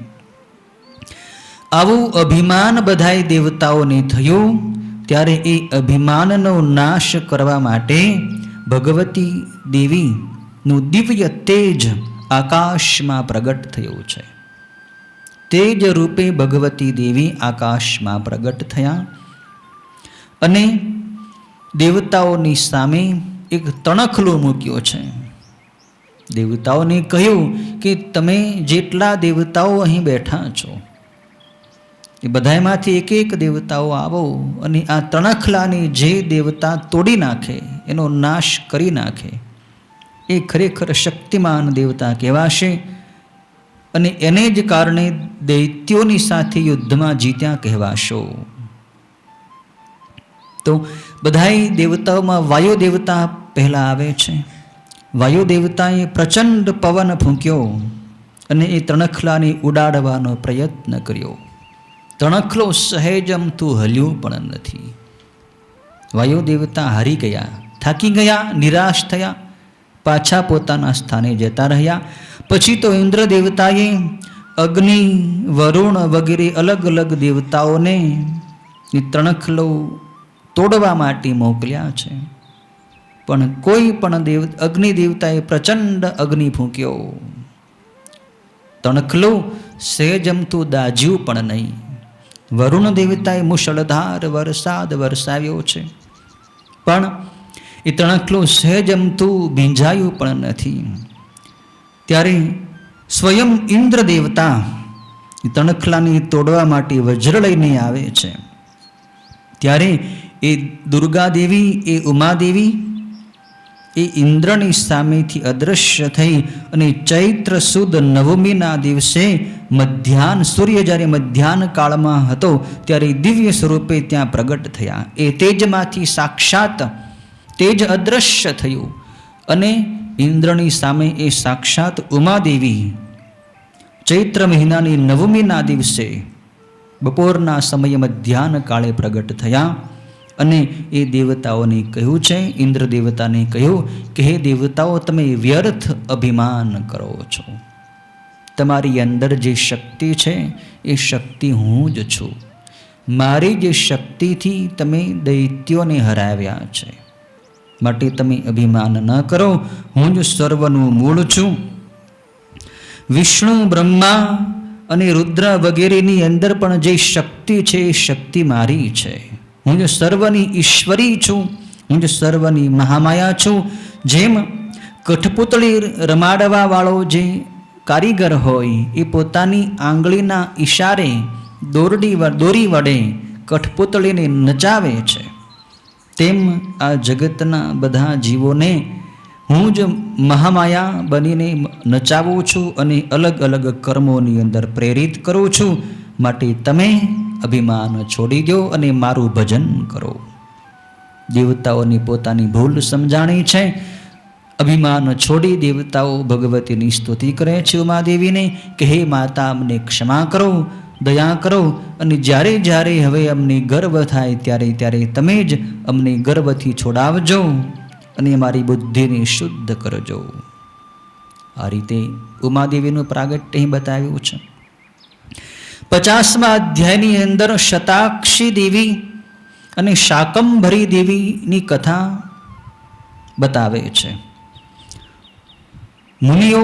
આવું અભિમાન બધાય દેવતાઓને થયું. ત્યારે એ અભિમાનનો નાશ કરવા માટે ભગવતી દેવીનું દિવ્ય તેજ આકાશમાં પ્રગટ થયું છે. તેજ રૂપે ભગવતી દેવી આકાશમાં પ્રગટ થયા અને દેવતાઓની સામે એક તણખલો મૂક્યો છે. દેવતાઓને કહ્યું કે તમે જેટલા દેવતાઓ અહીં બેઠા છો એ બધામાંથી એક એક દેવતાઓ આવો અને આ તણખલાને જે દેવતા તોડી નાખે, એનો નાશ કરી નાખે, એ ખરેખર શક્તિમાન દેવતા કહેવાશે અને એને જ કારણે દૈત્યોની સાથે યુદ્ધમાં જીત્યા કહેવાશો. તો બધાય દેવતાઓમાં વાયુ દેવતા પહેલા આવે છે. વાયુ દેવતાએ પ્રચંડ પવન ફૂંક્યો અને એ તણખલાને ઉડાડવાનો પ્રયત્ન કર્યો. તણખલો સહેજમતું હલ્યું પણ નથી. વાયુ દેવતા હારી ગયા, થાકી ગયા, નિરાશ થયા, પાછા પોતાના સ્થાને જતા રહ્યા. પછી તો ઇન્દ્ર દેવતાએ અગ્નિ, વરુણ વગેરે અલગ અલગ દેવતાઓને તણખલો તોડવા માટે મોકલ્યા છે. પણ કોઈ પણ અગ્નિ દેવતાએ પ્રચંડ અગ્નિ ફૂંક્યો, તણખલો સહેજમતું દાજ્યું પણ નહીં. વરુણ દેવતાએ મુશળધાર વરસાદ વરસાવ્યો છે, પણ એ તણખલો સહેજમતું ભીંજાયું પણ નથી. ત્યારે સ્વયં ઇન્દ્ર દેવતા તણખલાને તોડવા માટે વજ્ર લઈને આવે છે. ત્યારે એ દુર્ગા દેવી, એ ઉમાદેવી એ ઇન્દ્રની સામેથી અદૃશ્ય થઈ અને ચૈત્ર સુદ નવમીના દિવસે મધ્યાહન, સૂર્ય જ્યારે મધ્યાહન કાળમાં હતો ત્યારે દિવ્ય સ્વરૂપે ત્યાં પ્રગટ થયા. એ તેજમાંથી સાક્ષાત તેજ અદૃશ્ય થયું અને ઇન્દ્રની સામે એ સાક્ષાત ઉમાદેવી ચૈત્ર મહિનાની નવમીના દિવસે બપોરના સમયે મધ્યાહન કાળે પ્રગટ થયા. અને એ દેવતાઓને કહ્યું છે, ઇન્દ્ર દેવતાને કહ્યું કે હે દેવતાઓ, તમે વ્યર્થ અભિમાન કરો છો. તમારી અંદર જે શક્તિ છે એ શક્તિ હું જ છું. મારી જે શક્તિથી તમે દૈત્યોને હરાવ્યા છે, માટે તમે અભિમાન ન કરો. હું જ સર્વનું મૂળ છું. વિષ્ણુ, બ્રહ્મા અને રુદ્ર વગેરેની અંદર પણ જે શક્તિ છે એ શક્તિ મારી છે. હું જ સર્વની ઈશ્વરી છું. હું જ સર્વની મહામાયા છું. જેમ કઠપુતળી રમાડવા વાળો જે કારીગર હોય એ પોતાની આંગળીના ઈશારે દોરી વડે કઠપુતળીને નચાવે છે, તેમ આ જગતના બધા જીવોને હું જ મહામાયા બનીને નચાવું છું અને અલગ અલગ કર્મોની અંદર પ્રેરિત કરું છું. માટે તમે અભિમાન છોડી દો અને મારું ભજન કરો. દેવતાઓની પોતાની ભૂલ સમજાણી છે. અભિમાન છોડી દેવતાઓ ભગવતીની સ્તુતિ કરે છે ઉમાદેવીને કે હે માતા, અમને ક્ષમા કરો, દયા કરો, અને જ્યારે જ્યારે હવે અમને ગર્વ થાય ત્યારે ત્યારે તમે જ અમને ગર્વથી છોડાવજો અને મારી બુદ્ધિને શુદ્ધ કરજો. આ રીતે ઉમાદેવીનું પ્રાગટ્ય અહીં બતાવ્યું છે. 50મા અધ્યાયની અંદર શતાક્ષી દેવી અને શાકંભરી દેવીની કથા બતાવે છે. મુનિઓ,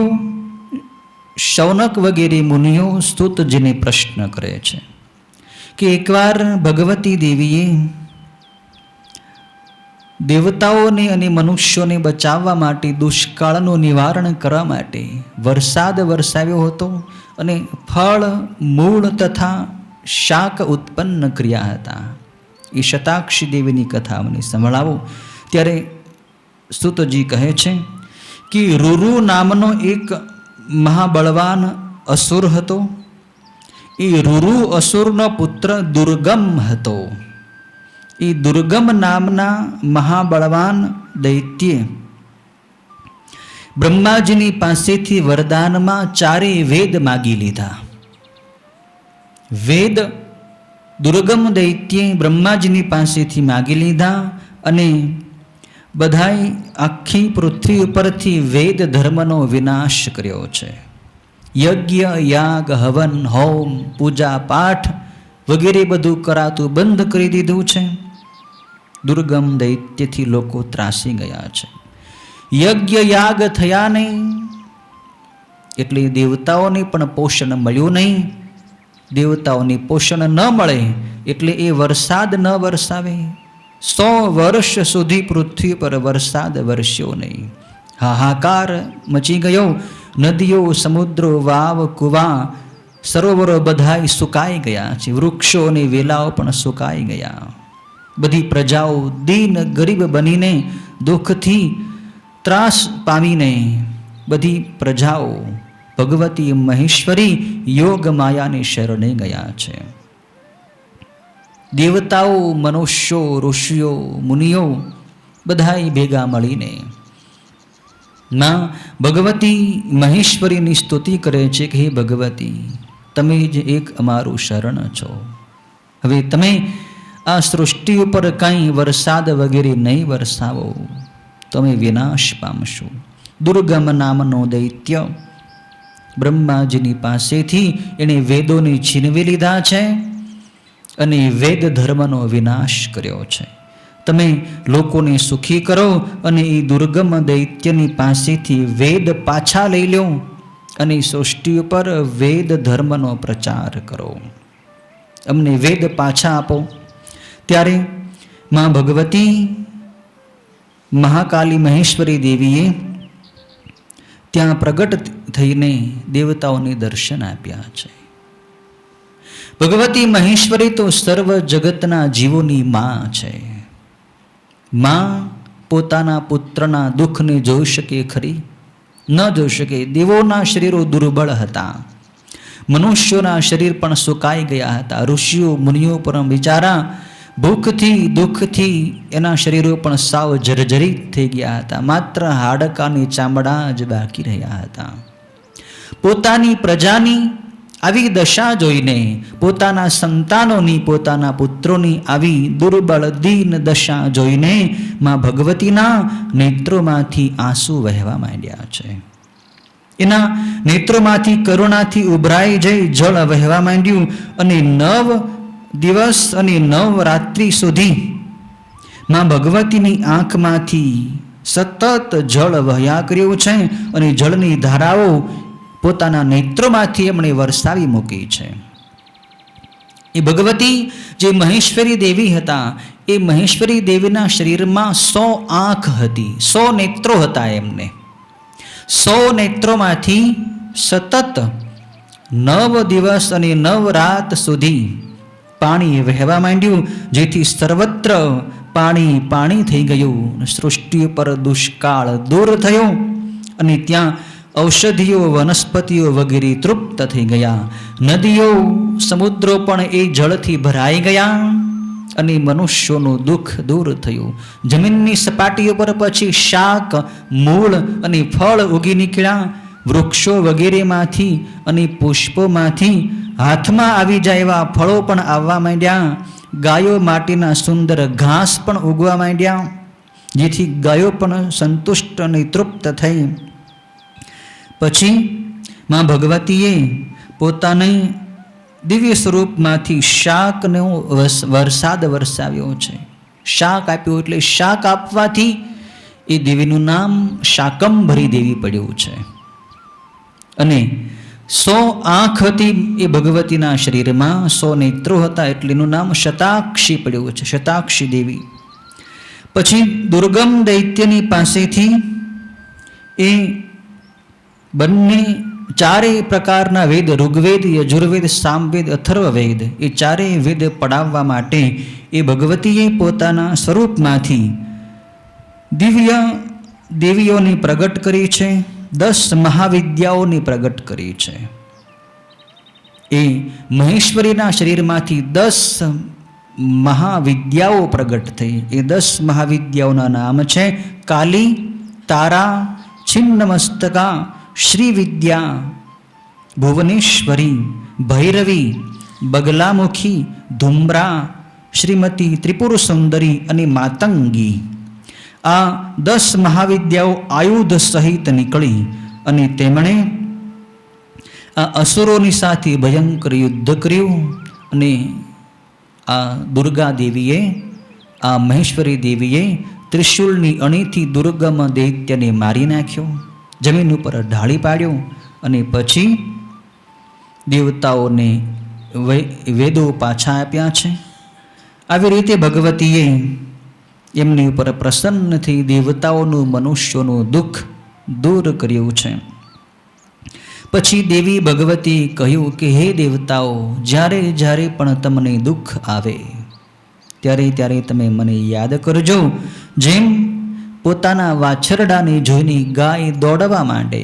શૌનક વગેરે મુનિઓ સ્તુતજીને પ્રશ્ન કરે છે કે એકવાર ભગવતી દેવીએ દેવતાઓને અને મનુષ્યોને બચાવવા માટે, દુષ્કાળનું નિવારણ કરવા માટે વરસાદ વરસાવ્યો હતો અને ફળ, મૂળ તથા શાક ઉત્પન્ન કર્યા હતા. એ શતાક્ષી દેવીની કથા મને સંભળાવો. ત્યારે સ્તુતજી કહે છે કે રૂરુ નામનો એક મહાબળવાન અસુર હતો. એ રૂરુ અસુરનો પુત્ર દુર્ગમ હતો. એ દુર્ગમ નામના મહાબળવાન દૈત્ય બ્રહ્માજીની પાસેથી વરદાનમાં 4 વેદ માગી લીધા. વેદ દુર્ગમ દૈત્યે બ્રહ્માજીની પાસેથી માગી લીધા અને બધાય આખી પૃથ્વી ઉપરથી વેદ ધર્મનો વિનાશ કર્યો છે. યજ્ઞ, યાગ, હવન, હોમ, પૂજા પાઠ વગેરે બધું કરાતું બંધ કરી દીધું છે. દુર્ગમ દૈત્યથી લોકો ત્રાસી ગયા છે. યજ્ઞ યાગ થયા નહીં એટલે દેવતાઓને પણ પોષણ મળ્યું નહીં. દેવતાઓને પોષણ ન મળે એટલે એ વરસાદ ન વરસાવે. 100 વર્ષ સુધી પૃથ્વી પર વરસાદ વરસ્યો નહીં. હાહાકાર મચી ગયો. નદીઓ, સમુદ્રો, વાવ, કુવા, સરોવરો બધાય સુકાઈ ગયા છે. વૃક્ષો અને વેલાઓ પણ સુકાઈ ગયા. બધી પ્રજાઓ દીન ગરીબ બનીને, દુઃખથી ત્રાસ પામીને બધી પ્રજાઓ ભગવતી મહેશ્વરી યોગ માયાની શરણે ગયા છે. દેવતાઓ, મનુષ્યો, ઋષિઓ, મુનિઓ બધાય ભેગા મળીને ના ભગવતી મહેશ્વરીની સ્તુતિ કરે છે કે હે ભગવતી, તમે જ એક અમારું શરણ છો. હવે તમે આ સૃષ્ટિ ઉપર કાંઈ વરસાદ વગેરે નહીં વરસાવો તો અમે વિનાશ પામશું. દુર્ગમ નામનો દૈત્ય બ્રહ્માજીની પાસેથી એણે વેદોને છીનવી લીધા છે અને વેદ ધર્મનો વિનાશ કર્યો છે. તમે લોકોને સુખી કરો અને એ દુર્ગમ દૈત્યની પાસેથી વેદ પાછા લઈ લો અને સૃષ્ટિ ઉપર વેદ ધર્મનો પ્રચાર કરો. અમને વેદ પાછા આપો. ત્યારે માં ભગવતી મહાકાલી મહેશ્વરી દેવીએ ત્યાં પ્રગટ થઈને દેવતાઓને દર્શન આપ્યા છે. ભગવતી મહેશ્વરી તો સર્વ જગતના જીવોની માં છે. માં પોતાના પુત્રના દુઃખને જોઈ શકે ખરી? ન જોઈ શકે. દેવોના શરીરો દુર્બળ હતા. મનુષ્યોના શરીર પણ સુકાઈ ગયા હતા. ઋષિઓ મુનિઓ પણ બિચારા ભૂખથી દુઃખથી એના શરીરો પણ સાવ જર્જરિત થઈ ગયા હતા. માત્ર હાડકાની ચામડા જ બાકી રહ્યા હતા. પોતાની પ્રજાની આવી દશા જોઈને, પોતાના સંતાનોની, પોતાના પુત્રોની આવી દુર્બળ દીન દશા જોઈને માં ભગવતીના નેત્રોમાંથી આંસુ વહેવા માંડ્યા છે. એના નેત્રોમાંથી કરુણાથી ઉભરાઈ જઈ જળ વહેવા માંડ્યું અને 9 દિવસ અને 9 રાત્રિ સુધી માં ભગવતીની આંખમાંથી સતત જળ વહ્યા કર્યું છે અને જળની ધારાઓ પોતાના નેત્રોમાંથી એમણે વરસાવી મૂકી છે. એ ભગવતી જે મહેશ્વરી દેવી હતા, એ મહેશ્વરી દેવીના શરીરમાં 100 આંખ હતી, 100 નેત્રો હતા. એમને 100 નેત્રોમાંથી સતત 9 દિવસ અને 9 રાત સુધી પાણી વહેવા માંડ્યું, જેથી સર્વત્ર પાણી પાણી થઈ ગયું. સૃષ્ટિ પર દુષ્કાળ દૂર થયો અને ત્યાં ઔષધિઓ વનસ્પતિઓ વગેરે તૃપ્ત થઈ ગયા. નદીઓ સમુદ્રો પણ એ જળથી ભરાઈ ગયા અને મનુષ્યોનું દુઃખ દૂર થયું. જમીનની સપાટીઓ પર પછી શાક, મૂળ અને ફળ ઉગી નીકળ્યા. વૃક્ષો વગેરેમાંથી અને પુષ્પોમાંથી હાથમાં આવી જાય એવા ફળો પણ આવવા માંડ્યા. ગાયો માટીના સુંદર ઘાસ પણ ઉગવા માંડ્યા, જેથી ગાયો પણ સંતુષ્ટ અને તૃપ્ત થઈ. પછી માં ભગવતીએ પોતાની દિવ્ય સ્વરૂપમાંથી શાકનો વરસાદ વરસાવ્યો છે. શાક આપ્યું એટલે શાક આપવાથી એ દેવીનું નામ શાકંભરી દેવી પડ્યું છે. અને 100 આંખ હતી એ ભગવતીના શરીરમાં, 100 નેત્રો હતા એટલે એનું નામ શતાક્ષી પડ્યું છે, શતાક્ષી દેવી. પછી દુર્ગમ દૈત્યની પાસેથી એ બંને 4 પ્રકારના વેદ, ઋગ્વેદ, યજુર્વેદ, સામવેદ, અથર્વવેદ, એ 4 વેદ પડાવવા માટે એ ભગવતીએ પોતાના સ્વરૂપમાંથી દિવ્ય દેવીઓને પ્રગટ કરી છે. 10 મહાવિદ્યાઓની પ્રગટ કરી છે. એ મહેશ્વરીના શરીરમાંથી 10 મહાવિદ્યાઓ પ્રગટ થઈ. એ 10 મહાવિદ્યાઓના નામ છે કાલી, તારા, છિન્નમસ્તકા, શ્રી વિદ્યા, ભુવનેશ્વરી, ભૈરવી, બગલામુખી, ધુમ્રા, શ્રીમતી, ત્રિપુર સુંદરી અને માતંગી. આ 10 મહાવિદ્યાઓ આયુધ સહિત નીકળી અને તેમણે આ અસુરોની સાથે ભયંકર યુદ્ધ કર્યું. અને આ દુર્ગા દેવીએ, આ મહેશ્વરી દેવીએ ત્રિશુલની અણીથી દુર્ગમ દૈત્યને મારી નાખ્યો, જમીન ઉપર ઢાળી પાડ્યો. અને પછી દેવતાઓને વેદો પાછા આપ્યા છે. આવી રીતે ભગવતીએ એમની ઉપર પ્રસન્ન થઈ દેવતાઓનું, મનુષ્યોનું દુઃખ દૂર કર્યું છે. પછી દેવી ભગવતી કહ્યું કે હે દેવતાઓ, જ્યારે જ્યારે પણ તમને દુઃખ આવે ત્યારે ત્યારે તમે મને યાદ કરજો. જેમ પોતાના વાછરડાને જોઈને ગાય દોડવા માંડે,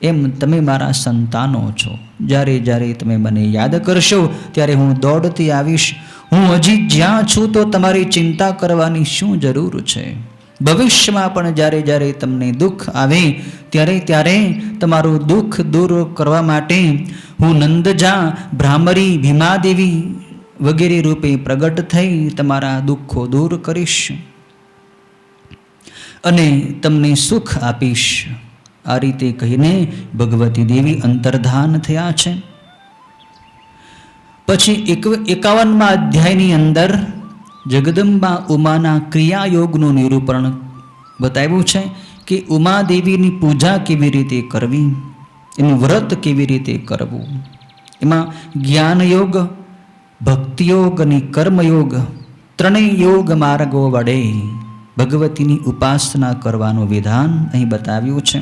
એમ તમે મારા સંતાનો છો. જ્યારે જ્યારે તમે મને યાદ કરશો ત્યારે હું દોડતી આવીશ. હું હજી જ્યાં છું તો તમારી ચિંતા કરવાની શું જરૂર છે? ભવિષ્યમાં પણ જ્યારે જ્યારે તમને દુઃખ આવે ત્યારે ત્યારે તમારું દુઃખ દૂર કરવા માટે હું નંદજા, ભ્રામરી, ભીમાદેવી વગેરે રૂપે પ્રગટ થઈ તમારા દુઃખો દૂર કરીશ અને તમને સુખ આપીશ. આ રીતે કહીને ભગવતી દેવી અંતર્ધાન થયા છે. પછી 51મા અધ્યાયની અંદર જગદંબા ઉમાના ક્રિયાયોગનું નિરૂપણ બતાવ્યું છે કે ઉમાદેવીની પૂજા કેવી રીતે કરવી, એનું વ્રત કેવી રીતે કરવું. એમાં જ્ઞાનયોગ, ભક્તિયોગ અને કર્મયોગ, 3 યોગ માર્ગો વડે ભગવતીની ઉપાસના કરવાનું વિધાન અહીં બતાવ્યું છે.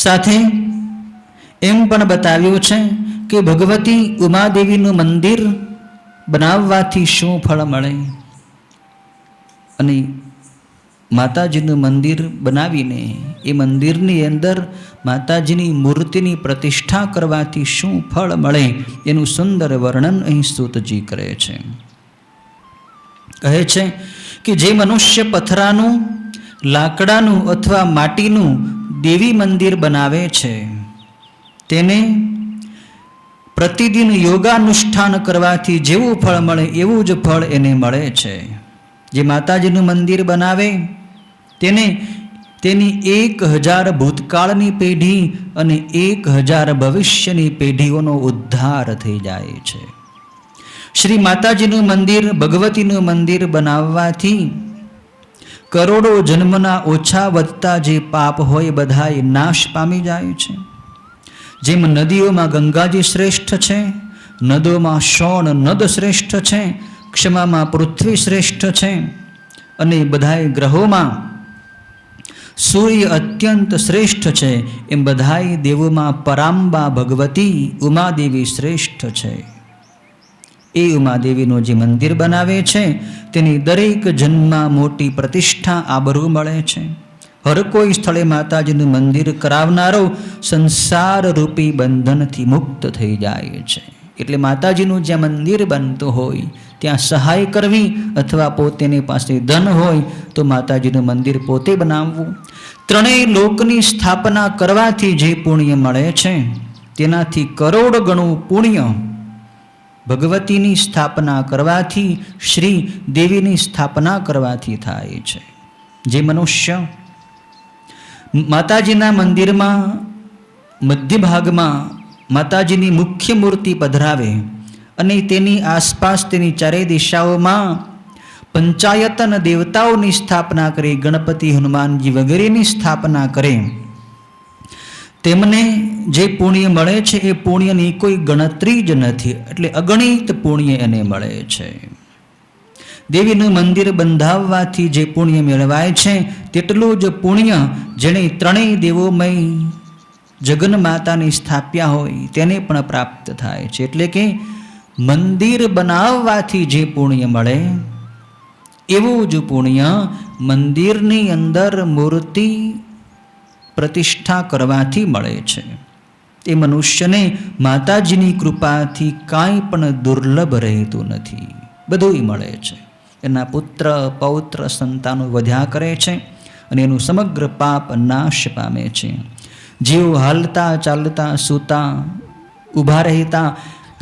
સાથે એમ પણ બતાવ્યું છે કે ભગવતી ઉમાદેવીનું મંદિર બનાવવાથી શું ફળ મળે અને માતાજીનું મંદિર બનાવીને એ મંદિરની અંદર માતાજીની મૂર્તિની પ્રતિષ્ઠા કરવાથી શું ફળ મળે એનું સુંદર વર્ણન અહીં સૂતજી કરે છે. કહે છે કે જે મનુષ્ય પથરાનું, લાકડાનું અથવા માટીનું દેવી મંદિર બનાવે છે તેને પ્રતિદિન યોગાનુષ્ઠાન કરવાથી જેવું ફળ મળે એવું જ ફળ એને મળે છે. જે માતાજીનું મંદિર બનાવે તેને તેની 1000 ભૂતકાળની પેઢી અને 1000 ભવિષ્યની પેઢીઓનો ઉદ્ધાર થઈ જાય છે. શ્રી માતાજીનું મંદિર, ભગવતીનું મંદિર બનાવવાથી કરોડો જન્મના ઓછા વધતા જે પાપ હોય બધાય નાશ પામી જાય છે. જેમ નદીઓમાં ગંગાજી શ્રેષ્ઠ છે, નદોમાં શોણ નદ શ્રેષ્ઠ છે, ક્ષમામાં પૃથ્વી શ્રેષ્ઠ છે, અને બધાય ગ્રહોમાં સૂર્ય અત્યંત શ્રેષ્ઠ છે, એમ બધાય દેવોમાં પરાંબા ભગવતી ઉમાદેવી શ્રેષ્ઠ છે. એ ઉમાદેવીનું જે મંદિર બનાવે છે તેની દરેક જન્મમાં મોટી પ્રતિષ્ઠા આબરૂ મળે છે. હર કોઈ સ્થળે માતાજીનું મંદિર કરાવનારો સંસાર રૂપી બંધનથી મુક્ત થઈ જાય છે. એટલે માતાજીનું જ્યાં મંદિર બનતું હોય ત્યાં સહાય કરવી, અથવા પોતેની પાસે ધન હોય તો માતાજીનું મંદિર પોતે બનાવવું. ત્રણેય લોકની સ્થાપના કરવાથી જે પુણ્ય મળે છે તેનાથી કરોડ ગણું પુણ્ય ભગવતીની સ્થાપના કરવાથી, શ્રી દેવીની સ્થાપના કરવાથી થાય છે. જે મનુષ્ય માતાજીના મંદિરમાં મધ્ય ભાગમાં માતાજીની મુખ્ય મૂર્તિ પધરાવે અને તેની આસપાસ તેની ચારે દિશાઓમાં પંચાયતન દેવતાઓની સ્થાપના કરે, ગણપતિ, હનુમાનજી વગેરેની સ્થાપના કરે, તેમને જે પુણ્ય મળે છે એ પુણ્યની કોઈ ગણતરી જ નથી. એટલે અગણિત પુણ્ય એને મળે છે. દેવીનું મંદિર બંધાવવાથી જે પુણ્ય મેળવાય છે તેટલું જ પુણ્ય જેણે ત્રણેય દેવોમય જગન માતાની સ્થાપ્યા હોય તેને પણ પ્રાપ્ત થાય છે. એટલે કે મંદિર બનાવવાથી જે પુણ્ય મળે એવું જ પુણ્ય મંદિરની અંદર મૂર્તિ પ્રતિષ્ઠા કરવાથી મળે છે. એ મનુષ્યને માતાજીની કૃપાથી કાંઈ પણ દુર્લભ રહેતું નથી, બધું મળે છે. એના પુત્ર પૌત્ર સંતાનો વધ્યા કરે છે અને એનું સમગ્ર પાપ નાશ પામે છે. જેઓ હાલતા ચાલતા સૂતા ઊભા રહેતા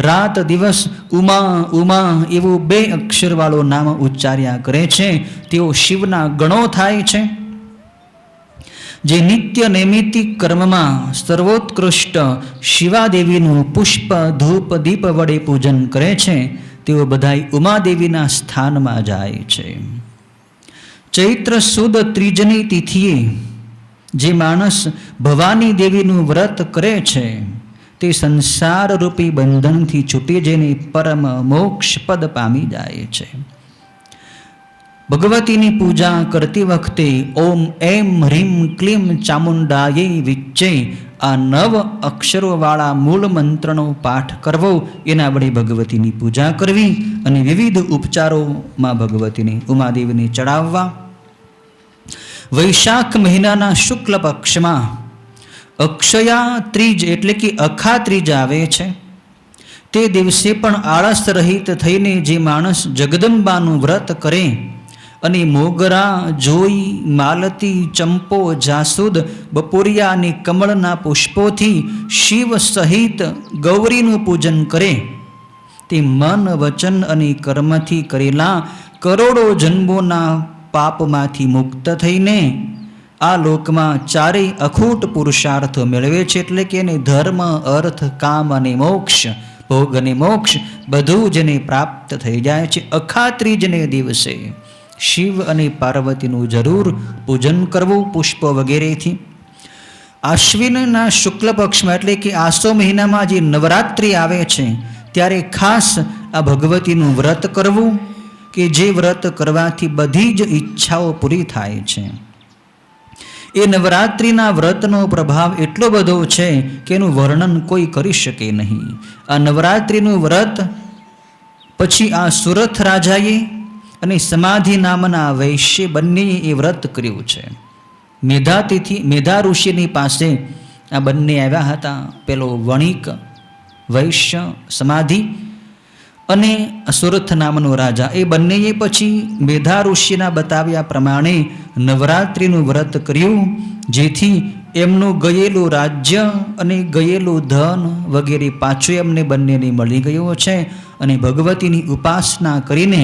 રાત દિવસ ઉમા ઉમા એવું 2 અક્ષરવાળો નામ ઉચ્ચાર્યા કરે છે તેઓ શિવના ગણો થાય છે. જે નિત્ય નૈમિતિક કર્મમાં સર્વોત્કૃષ્ટ શિવાદેવીનું પુષ્પ ધૂપ દીપ વડે પૂજન કરે છે તેઓ બધાય ઉમાદેવીના સ્થાનમાં જાય છે. ચૈત્ર સુદ ત્રીજની તિથિએ જે માણસ ભવાની દેવીનું વ્રત કરે છે તે સંસાર રૂપી બંધનથી છૂટી જઈને પરમ મોક્ષ પદ પામી જાય છે. ભગવતીની પૂજા કરતી વખતે ઓમ એમ હ્રીમ ક્લીમ ચામુંડાયે વિચ્ચે આ 9 અક્ષરોવાળા મૂળ મંત્રનો પાઠ કરવો, એના વડે ભગવતીની પૂજા કરવી અને વિવિધ ઉપચારોમાં ભગવતીની ઉમાદેવીને ચડાવવા. વૈશાખ મહિનાના શુક્લ પક્ષમાં અક્ષયા ત્રીજ એટલે કે અખા ત્રીજ આવે છે. તે દિવસે પણ આળસ રહિત થઈને જે માણસ જગદંબાનું વ્રત કરે અને મોગરા, જોઈ, માલતી, ચંપો, જાસૂદ, બપોરિયા અને કમળના પુષ્પોથી શિવ સહિત ગૌરીનું પૂજન કરે તે મન, વચન અને કર્મથી કરેલા કરોડો જન્મોના પાપમાંથી મુક્ત થઈને આ લોકમાં ચારેય અખૂટ પુરુષાર્થો મેળવે છે. એટલે કે એને ધર્મ, અર્થ, કામ અને મોક્ષ, ભોગ અને મોક્ષ બધું જેને પ્રાપ્ત થઈ જાય છે. અખાત્રીજને દિવસે શિવ અને પાર્વતીનું જરૂર પૂજન કરવું પુષ્પો વગેરેથી. આશ્વિનના શુક્લ પક્ષમાં એટલે કે આસો મહિનામાં જે નવરાત્રિ આવે છે ત્યારે ખાસ આ ભગવતીનું વ્રત કરવું કે જે વ્રત કરવાથી બધી જ ઈચ્છાઓ પૂરી થાય છે. એ નવરાત્રિના વ્રતનો પ્રભાવ એટલો બધો છે કે એનું વર્ણન કોઈ કરી શકે નહીં. આ નવરાત્રિનું વ્રત પછી આ સુરથ રાજાએ અને સમાધિ નામના વૈશ્ય બંનેએ એ વ્રત કર્યું છે. મેધા ઋષિની પાસે આ બંને આવ્યા હતા, પેલો વણિક વૈશ્ય સમાધિ અને સુરથ નામનો રાજા. એ બંનેએ પછી મેધા ઋષિના બતાવ્યા પ્રમાણે નવરાત્રિનું વ્રત કર્યું, જેથી એમનું ગયેલું રાજ્ય અને ગયેલું ધન વગેરે પાછું એમને બંનેને મળી ગયું છે. અને ભગવતીની ઉપાસના કરીને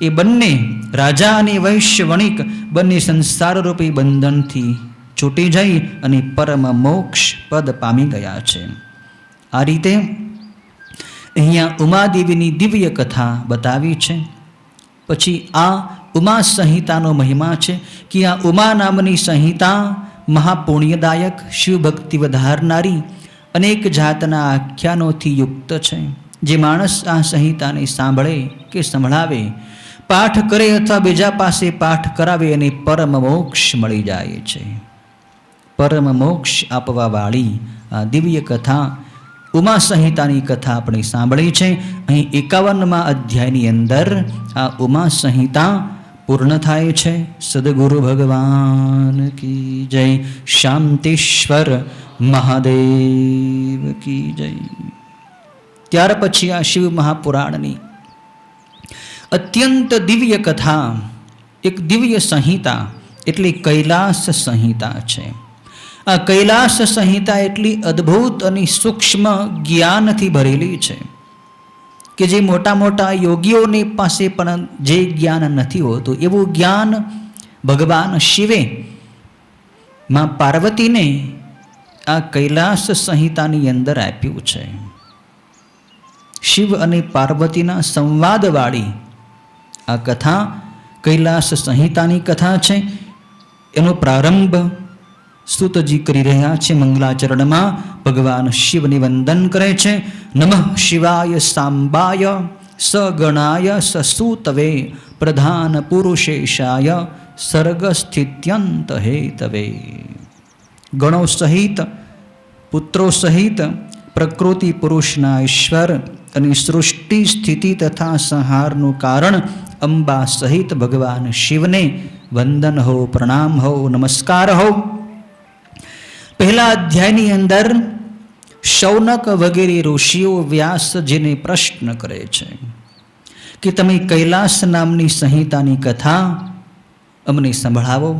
એ બંને રાજા અને વૈશ્ય વણિક બંને સંસારરૂપી બંધનથી છૂટી જઈ અને પરમ મોક્ષ પદ પામી ગયા છે. આ રીતે અહીંયા ઉમાદેવીની દિવ્ય કથા બતાવી છે. પછી આ ઉમા સંહિતાનો મહિમા છે કે આ ઉમા નામની સંહિતા મહાપુણ્યદાયક, શિવભક્તિ વધારનારી, અનેક જાતના આખ્યાનોથી યુક્ત છે. જે માણસ આ સંહિતાને સાંભળે કે સંભળાવે, પાઠ કરે અથવા બીજા પાસે પાઠ કરાવે અને પરમ મોક્ષ મળી જાય છે. પરમ મોક્ષ આપવાવાળી આ દિવ્ય કથા ઉમા સંહિતાની કથા આપણે સાંભળી છે. અહીં 51મા અધ્યાયની અંદર આ ઉમા સંહિતા પૂર્ણ થાય છે. સદગુરુ ભગવાન કી જય. શાંતિશ્વર મહાદેવ કી જય. ત્યાર પછી આ શિવ મહાપુરાણની અત્યંત દિવ્ય કથા, એક દિવ્ય સંહિતા એટલે કૈલાસ સંહિતા છે. આ કૈલાસ સંહિતા એટલી અદ્ભુત અને સૂક્ષ્મ જ્ઞાનથી ભરેલી છે કે જે મોટા મોટા યોગીઓની પાસે પણ જે જ્ઞાન નથી હોતું એવું જ્ઞાન ભગવાન શિવે માં પાર્વતીને આ કૈલાસ સંહિતાની અંદર આપ્યું છે. શિવ અને પાર્વતીના સંવાદવાળી આ કથા કૈલાસ સંહિતાની કથા છે. એનો પ્રારંભ સૂતજી કરી રહ્યા છે. મંગલાચરણમાં ભગવાન શિવને વંદન કરે છે. નમઃ શિવાય સાંબાય સગણાય સસૂતવે પ્રધાન પુરુષેશાય સર્ગસ્થિત્યંત હેતવે. ગણો સહિત, પુત્રો સહિત, પ્રકૃતિ પુરુષના ઈશ્વર અને સૃષ્ટિ સ્થિતિ તથા સંહારનું કારણ અંબા સહિત ભગવાન શિવને વંદન હો, પ્રણામ હો, નમસ્કાર હો. પહેલા અધ્યાયની અંદર શૌનક વગેરે ઋષિઓ વ્યાસજીને પ્રશ્ન કરે છે કે તમે કૈલાસ નામની સંહિતાની કથા અમને સંભળાવો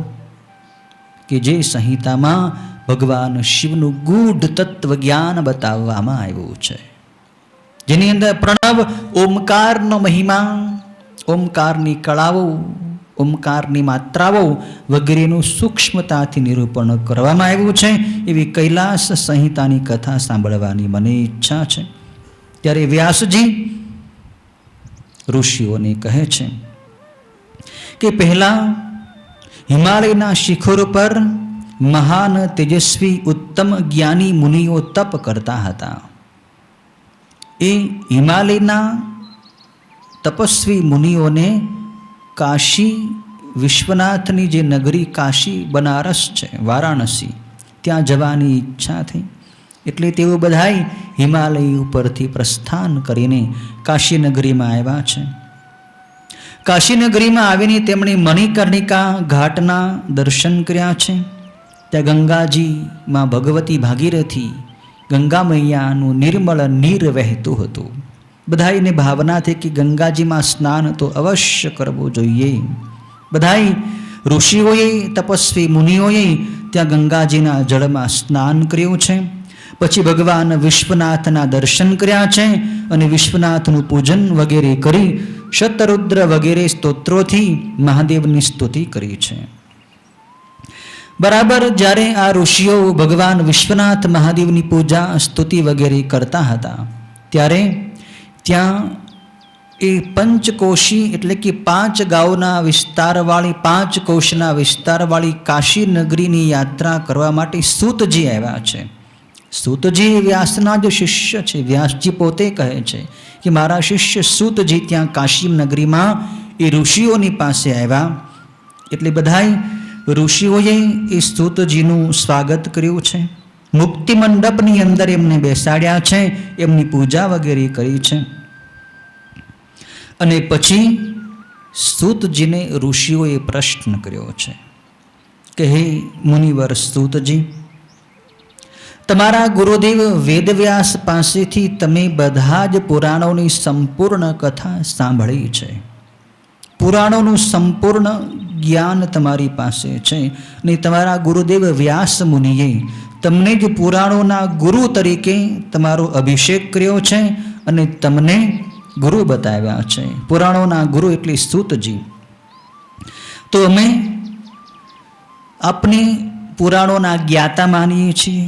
કે જે સંહિતામાં ભગવાન શિવનું ગૂઢ તત્વ જ્ઞાન બતાવવામાં આવ્યું છે, જેની અંદર પ્રણવ ઓમકારનો મહિમા, ઓમકારની કળાઓ, ઓમકારની માત્રાઓ વગેરેનું સૂક્ષ્મતાથી નિરૂપણ કરવામાં આવ્યું છે. એવી કૈલાસ સંહિતાની કથા સાંભળવાની મને ઈચ્છા છે. ત્યારે વ્યાસજી ઋષિઓને કહે છે કે પહેલા હિમાલયના શિખર પર મહાન તેજસ્વી ઉત્તમ જ્ઞાની મુનિઓ તપ કરતા હતા. એ હિમાલયના તપસ્વી મુનિઓને કાશી વિશ્વનાથની જે નગરી કાશી બનારસ છે, વારાણસી, ત્યાં જવાની ઈચ્છા થઈ. એટલે તેઓ બધાય હિમાલય ઉપરથી પ્રસ્થાન કરીને કાશી નગરીમાં આવ્યા છે. કાશી નગરીમાં આવીને તેમણે મણિકર્ણિકા ઘાટના દર્શન કર્યા છે. ત્યાં ગંગાજીમાં ભગવતી ભાગીરથી ગંગા મૈયાનું નિર્મળ નીર વહેતું હતું. બધાઈને ભાવના થઈ કે ગંગાજીમાં સ્નાન તો અવશ્ય કરવું જોઈએ. બધાય ઋષિઓએ, તપસ્વી મુનિઓએ ત્યાં ગંગાજીના જળમાં સ્નાન કર્યું છે. પછી ભગવાન વિશ્વનાથના દર્શન કર્યા છે અને વિશ્વનાથનું પૂજન વગેરે કરી શતરુદ્ર વગેરે સ્તોત્રોથી મહાદેવની સ્તુતિ કરી છે. બરાબર જ્યારે આ ઋષિઓ ભગવાન વિશ્વનાથ મહાદેવની પૂજા, સ્તુતિ વગેરે કરતા હતા ત્યારે ત્યાં એ પંચકોશી એટલે કે 5 ગાઉના વિસ્તારવાળી, 5 કોશના વિસ્તારવાળી કાશી નગરીની યાત્રા કરવા માટે સૂતજી આવ્યા છે. સૂતજી વ્યાસના જ શિષ્ય છે. વ્યાસજી પોતે કહે છે કે મારા શિષ્ય સૂતજી ત્યાં કાશી નગરીમાં એ ઋષિઓની પાસે આવ્યા. એટલે બધાય ઋષિઓએ એ સૂતજીનું સ્વાગત કર્યું છે. મુક્તિ મંડપની અંદર એમને બેસાડ્યા છે, એમની પૂજા વગેરે કરી છે. અને પછી સૂતજીને ઋષિઓએ પ્રશ્ન કર્યો છે કે હે મુનિવર સૂતજી, તમારા ગુરુદેવ વેદવ્યાસ પાસેથી તમે બધા જ પુરાણોની સંપૂર્ણ કથા સાંભળી છે. પુરાણોનું સંપૂર્ણ જ્ઞાન તમારી પાસે છે ને તમારા ગુરુદેવ વ્યાસ મુનિએ તમને જ પુરાણોના ગુરુ તરીકે તમારો અભિષેક કર્યો છે અને તમને ગુરુ બતાવ્યા છે. પુરાણોના ગુરુ એટલે સૂતજી. તો અમે આપને પુરાણોના જ્ઞાતા માનીએ છીએ.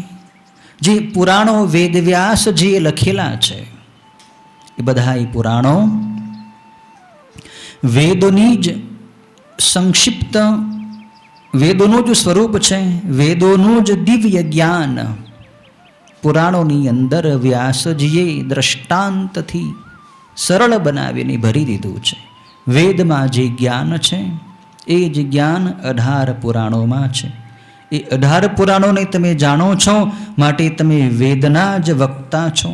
જે પુરાણો વેદવ્યાસજીએ લખેલા છે એ બધાય પુરાણો વેદોની જ સંક્ષિપ્ત, વેદોનું જ સ્વરૂપ છે, વેદોનું જ દિવ્ય જ્ઞાન પુરાણોની અંદર વ્યાસજીએ દ્રષ્ટાંતથી સરળ બનાવીને ભરી દીધું છે. વેદમાં જે જ્ઞાન છે એ જ જ્ઞાન 18 પુરાણોમાં છે. એ 18 પુરાણોને તમે જાણો છો, માટે તમે વેદના જ વક્તા છો.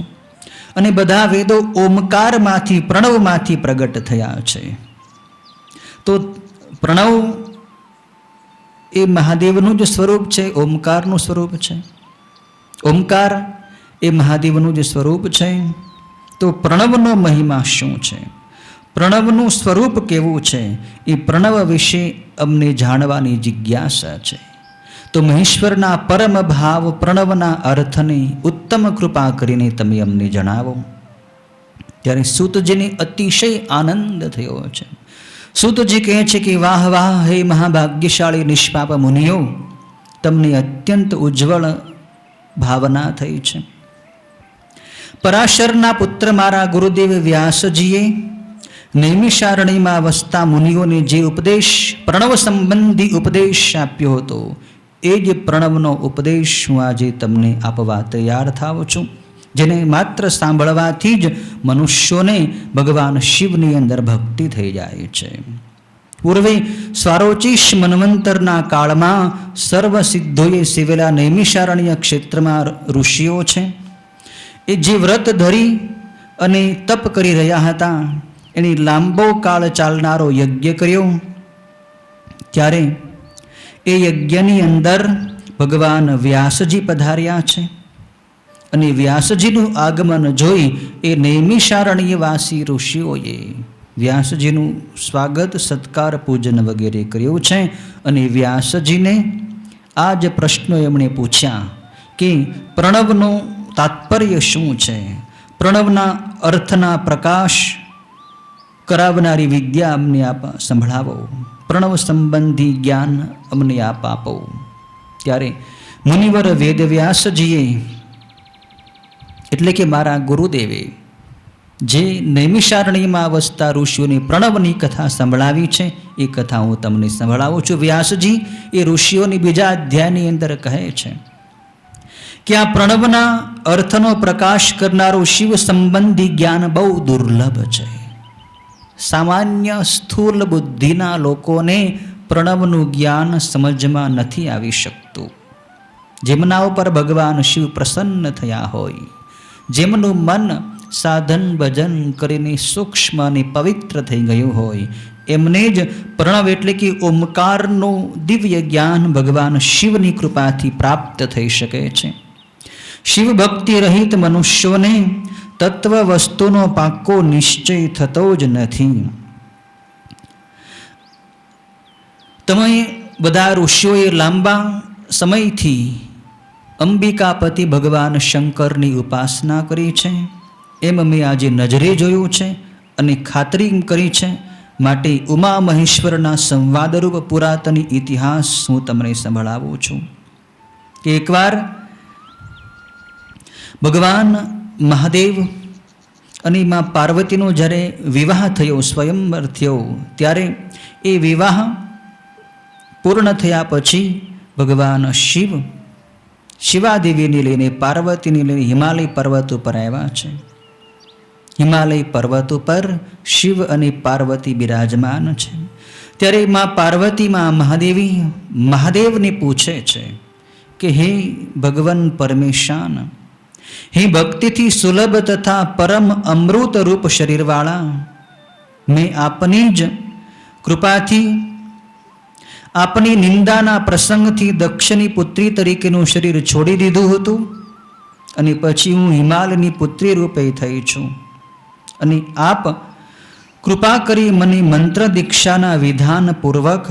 અને બધા વેદો ઓમકારમાંથી, પ્રણવમાંથી પ્રગટ થયા છે. તો પ્રણવ એ મહાદેવનું જ સ્વરૂપ છે, ઓમકારનું સ્વરૂપ છે. ઓમકાર એ મહાદેવનું જ સ્વરૂપ છે. તો પ્રણવનો મહિમા શું છે, પ્રણવનું સ્વરૂપ કેવું છે, એ પ્રણવ વિશે અમને જાણવાની જિજ્ઞાસા છે. તો મહેશ્વરના પરમ ભાવ પ્રણવના અર્થને ઉત્તમ કૃપા કરીને તમે અમને જણાવો. ત્યારે સૂતજીને અતિશય આનંદ થયો છે. સૂતજી કહે છે કે વાહ વાહ, હે મહાભાગ્યશાળી નિષ્પાપ મુનિઓ, તમને અત્યંત ઉજ્જવળ ભાવના થઈ છે. પરાશરના પુત્ર મારા ગુરુદેવ વ્યાસજીએ નૈમિષારણ્યમાં વસતા મુનિઓને જે ઉપદેશ, પ્રણવ સંબંધી ઉપદેશ આપ્યો હતો, એ જ પ્રણવનો ઉપદેશ હું આજે તમને આપવા તૈયાર થાવ છું, જેને માત્ર સાંભળવાથી જ મનુષ્યોને ભગવાન શિવની અંદર ભક્તિ થઈ જાય છે. પૂર્વે સ્વારોચિષ મન્વંતરના કાળમાં સર્વ સિદ્ધોએ સેવેલા નૈમિષારણ્ય ક્ષેત્રમાં ઋષિઓ છે. એ જે વ્રત ધરી અને તપ કરી રહ્યા હતા, એની લાંબો કાળ ચાલનારો યજ્ઞ કર્યો. ત્યારે એ યજ્ઞની અંદર ભગવાન વ્યાસજી પધાર્યા છે. અને વ્યાસજીનું આગમન જોઈ એ નૈમિષારણ્યવાસી ઋષિઓએ વ્યાસજીનું સ્વાગત, સત્કાર, પૂજન વગેરે કર્યું છે. અને વ્યાસજીને આ જ પ્રશ્નો એમણે પૂછ્યા કે પ્રણવનું તાત્પર્ય શું છે, પ્રણવના અર્થના પ્રકાશ કરાવનારી વિદ્યા અમને આપ સંભળાવો, પ્રણવ સંબંધી જ્ઞાન અમને આપ આપો. ત્યારે મુનિવર વેદવ્યાસજીએ, એટલે કે મારા ગુરુદેવે, જે નૈમિષારણ્યમાં વસતા ઋષિઓની પ્રણવની કથા સંભળાવી છે, એ કથા હું તમને સંભળાવું છું. વ્યાસજી એ ઋષિઓની બીજા અધ્યાયની અંદર કહે છે કે આ પ્રણવના અર્થનો પ્રકાશ કરનારું શિવ સંબંધી જ્ઞાન બહુ દુર્લભ છે. સામાન્ય સ્થૂલ બુદ્ધિના લોકોને પ્રણવનું જ્ઞાન સમજમાં નથી આવી શકતું. જેમના ઉપર ભગવાન શિવ પ્રસન્ન થયા હોય, જેમનું મન સાધન ભજન કરીને સૂક્ષ્મ અને પવિત્ર થઈ ગયું હોય, એમને જ પ્રણવ એટલે કે ઓમકારનું દિવ્ય જ્ઞાન ભગવાન શિવની કૃપાથી પ્રાપ્ત થઈ શકે છે. શિવ ભક્તિ રહિત મનુષ્યોને તત્વ વસ્તુનો પાકો નિશ્ચય થતો જ નથી. તમે બધા ઋષિઓએ લાંબા સમયથી અંબિકાપતિ ભગવાન શંકરની ઉપાસના કરી છે, એમ મેં આજે નજરે જોયું છે અને ખાતરી કરી છે. માટે ઉમા મહેશ્વરના સંવાદરૂપ પુરાતન ઇતિહાસ હું તમને સંભળાવું છું કે એકવાર ભગવાન મહાદેવ અને માં પાર્વતીનો જ્યારે વિવાહ થયો, સ્વયંવર થયો, ત્યારે એ વિવાહ પૂર્ણ થયા પછી ભગવાન શિવ શિવાદેવીને લઈને, પાર્વતીને લઈને હિમાલય પર્વત ઉપર આવ્યા છે. હિમાલય પર્વત ઉપર શિવ અને પાર્વતી બિરાજમાન છે. ત્યારે માં પાર્વતી, માં મહાદેવી મહાદેવને પૂછે છે કે હે ભગવાન પરમેશાન, હે ભક્તિથી સુલભ તથા પરમ અમૃત રૂપ શરીરવાળા, મેં આપની જ કૃપાથી, આપની નિંદાના પ્રસંગથી દક્ષની પુત્રી તરીકેનું શરીર છોડી દીધું હતું અને પછી હું હિમાલયની પુત્રી રૂપે થઈ છું. અને આપ કૃપા કરી મને મંત્ર દીક્ષાના વિધાનપૂર્વક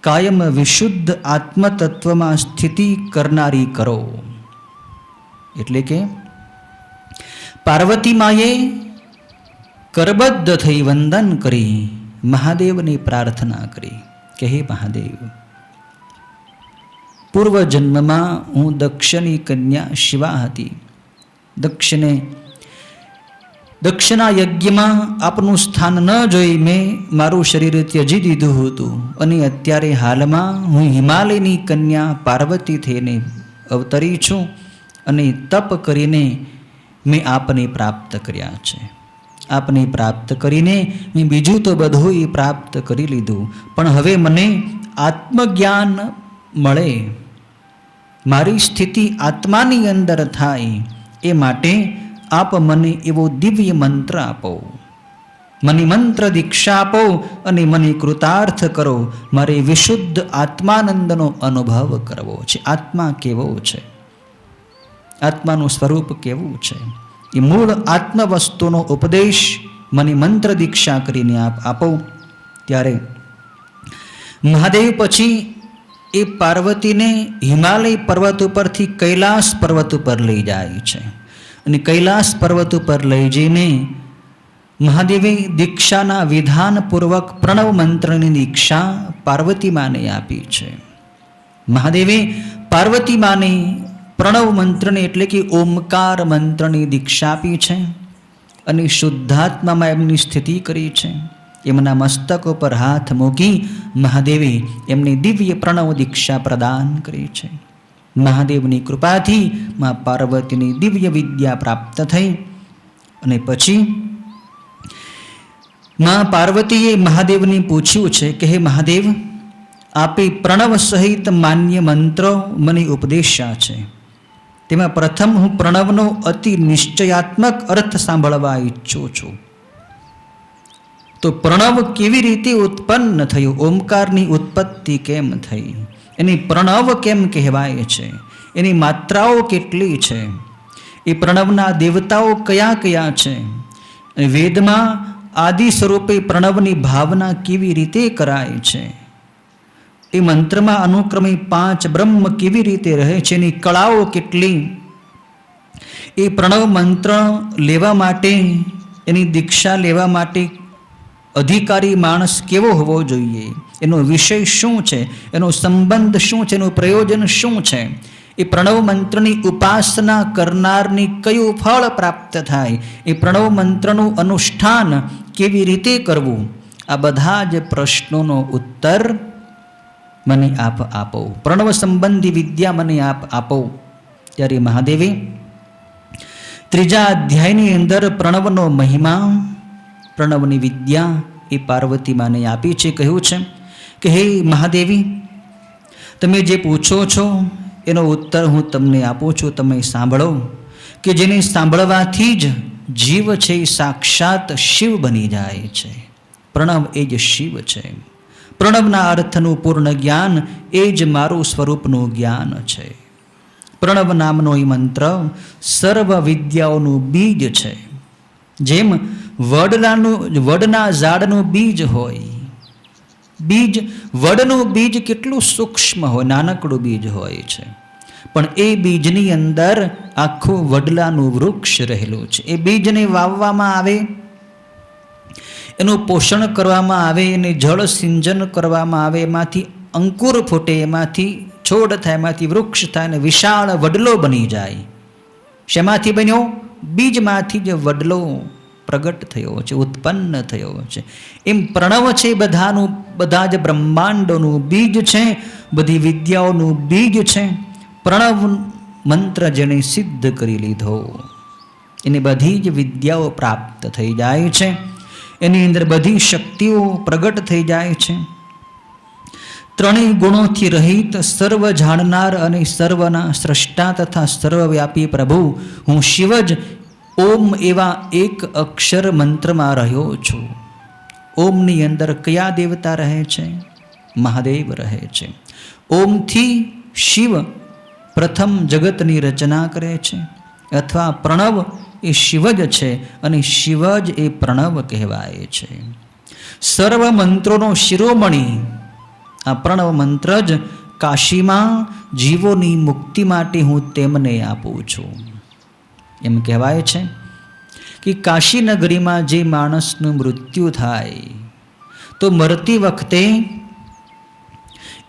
કાયમ વિશુદ્ધ આત્મતત્વમાં સ્થિતિ કરનારી કરો. એટલે કે પાર્વતી માએ કરબદ્ધ થઈ વંદન કરી મહાદેવની પ્રાર્થના કરી કે હે મહાદેવ, પૂર્વજન્મમાં હું દક્ષની કન્યા શિવા હતી. દક્ષને દક્ષના યજ્ઞમાં આપનું સ્થાન ન જોઈ મેં મારું શરીર ત્યજી દીધું હતું અને અત્યારે હાલમાં હું હિમાલયની કન્યા પાર્વતી થઈને અવતરી છું અને તપ કરીને મેં આપને પ્રાપ્ત કર્યા છે. આપને પ્રાપ્ત કરીને મેં બીજું તો બધું એ પ્રાપ્ત કરી લીધું, પણ હવે મને આત્મજ્ઞાન મળે, મારી સ્થિતિ આત્માની અંદર થાય, એ માટે આપ મને એવો દિવ્ય મંત્ર આપો, મને મંત્ર દીક્ષા આપો અને મને કૃતાર્થ કરો. મારે વિશુદ્ધ આત્માનંદનો અનુભવ કરવો છે. આત્મા કેવો છે, આત્માનું સ્વરૂપ કેવું છે, એ મૂળ આત્મ વસ્તુનો ઉપદેશ મને મંત્ર દીક્ષા કરીને આપો. ત્યારે મહાદેવ પછી એ પાર્વતીને હિમાલય પર્વત ઉપરથી કૈલાસ પર્વત ઉપર લઈ જાય છે અને કૈલાસ પર્વત ઉપર લઈ જઈને મહાદેવે દીક્ષાના વિધાનપૂર્વક પ્રણવ મંત્રની દીક્ષા પાર્વતી માને આપી છે. મહાદેવે પાર્વતી માને પ્રણવ મંત્રને એટલે કે ઓમકાર મંત્રની દીક્ષા આપી છે અને શુદ્ધાત્મામાં એમની સ્થિતિ કરી છે. એમના મસ્તક ઉપર હાથ મૂકી મહાદેવે એમને દિવ્ય પ્રણવ દીક્ષા પ્રદાન કરી છે. મહાદેવની કૃપાથી મા પાર્વતીની દિવ્ય વિદ્યા પ્રાપ્ત થઈ અને પછી મા પાર્વતીએ મહાદેવને પૂછ્યું છે કે હે મહાદેવ, આપે પ્રણવ સહિત માન્ય મંત્રો મને ઉપદેશ્યા છે, તેમાં પ્રથમ હું પ્રણવનો અતિ નિશ્ચયાત્મક અર્થ સાંભળવા ઈચ્છું છું. તો પ્રણવ કેવી રીતે ઉત્પન્ન થયું, ઓમકારની ઉત્પત્તિ કેમ થઈ, એની પ્રણવ કેમ કહેવાય છે, એની માત્રાઓ કેટલી છે, એ પ્રણવના દેવતાઓ કયા કયા છે, અને વેદમાં આદિ સ્વરૂપે પ્રણવની ભાવના કેવી રીતે કરાય છે, એ મંત્રમાં અનુક્રમે 5 બ્રહ્મ કેવી રીતે રહે છે, એની કળાઓ કેટલી, એ પ્રણવ મંત્ર લેવા માટે, એની દીક્ષા લેવા માટે અધિકારી માણસ કેવો હોવો જોઈએ, એનો વિષય શું છે, એનો સંબંધ શું છે, એનું પ્રયોજન શું છે, એ પ્રણવ મંત્રની ઉપાસના કરનારની કયું ફળ પ્રાપ્ત થાય, એ પ્રણવ મંત્રનું અનુષ્ઠાન કેવી રીતે કરવું, આ બધા જ પ્રશ્નોનો ઉત્તર મને આપ આપો, પ્રણવ સંબંધી વિદ્યા મને આપ આપો. ત્યારે મહાદેવે 3જા અધ્યાયની અંદર પ્રણવનો મહિમા, પ્રણવની વિદ્યા એ પાર્વતી માને આપી છે. કહ્યું છે કે હે મહાદેવી, તમે જે પૂછો છો એનો ઉત્તર હું તમને આપું છું, તમે સાંભળો. કે જેને સાંભળવાથી જ જીવ છે એ સાક્ષાત શિવ બની જાય છે. પ્રણવ એ જ શિવ છે. પ્રણવના અર્થનું પૂર્ણ જ્ઞાન એ જ મારું સ્વરૂપનું જ્ઞાન છે. પ્રણવ નામનો એ મંત્ર સર્વ વિદ્યાઓનું બીજ છે. જેમ વડના ઝાડનું બીજ હોય, બીજ વડનું બીજ કેટલું સૂક્ષ્મ હોય, નાનકડું બીજ હોય છે, પણ એ બીજની અંદર આખું વડલાનું વૃક્ષ રહેલું છે. એ બીજને વાવવામાં આવે, એનું પોષણ કરવામાં આવે, એને જળ સિંચન કરવામાં આવે, એમાંથી અંકુર ફૂટે, એમાંથી છોડ થાય, એમાંથી વૃક્ષ થાય અને વિશાળ વડલો બની જાય. શેમાંથી બન્યો? બીજમાંથી જ વડલો પ્રગટ થયો છે, ઉત્પન્ન થયો છે. એમ પ્રણવ છે બધા જ બ્રહ્માંડોનું બીજ છે, બધી વિદ્યાઓનું બીજ છે. પ્રણવ મંત્ર જેને સિદ્ધ કરી લીધો એને બધી જ વિદ્યાઓ પ્રાપ્ત થઈ જાય છે, એની અંદર બધી શક્તિઓ પ્રગટ થઈ જાય છે. ત્રણેય ગુણોથી રહિત સર્વ જાણનાર અને સર્વના સ્રષ્ટા તથા સર્વવ્યાપી પ્રભુ હું શિવ જ ઓમ એવા એક અક્ષર મંત્રમાં રહ્યો છું. ઓમની અંદર કયા દેવતા રહે છે? મહાદેવ રહે છે. ઓમથી શિવ પ્રથમ જગતની રચના કરે છે, અથવા પ્રણવ એ શિવ જ છે અને શિવ જ એ પ્રણવ કહેવાય છે. સર્વ મંત્રોનો શિરોમણી આ પ્રણવ મંત્ર જ કાશીમાં જીવોની મુક્તિ માટે હું તેમને આપું છું. એમ કહેવાય છે કે કાશી નગરીમાં જે માણસનું મૃત્યુ થાય તો મરતી વખતે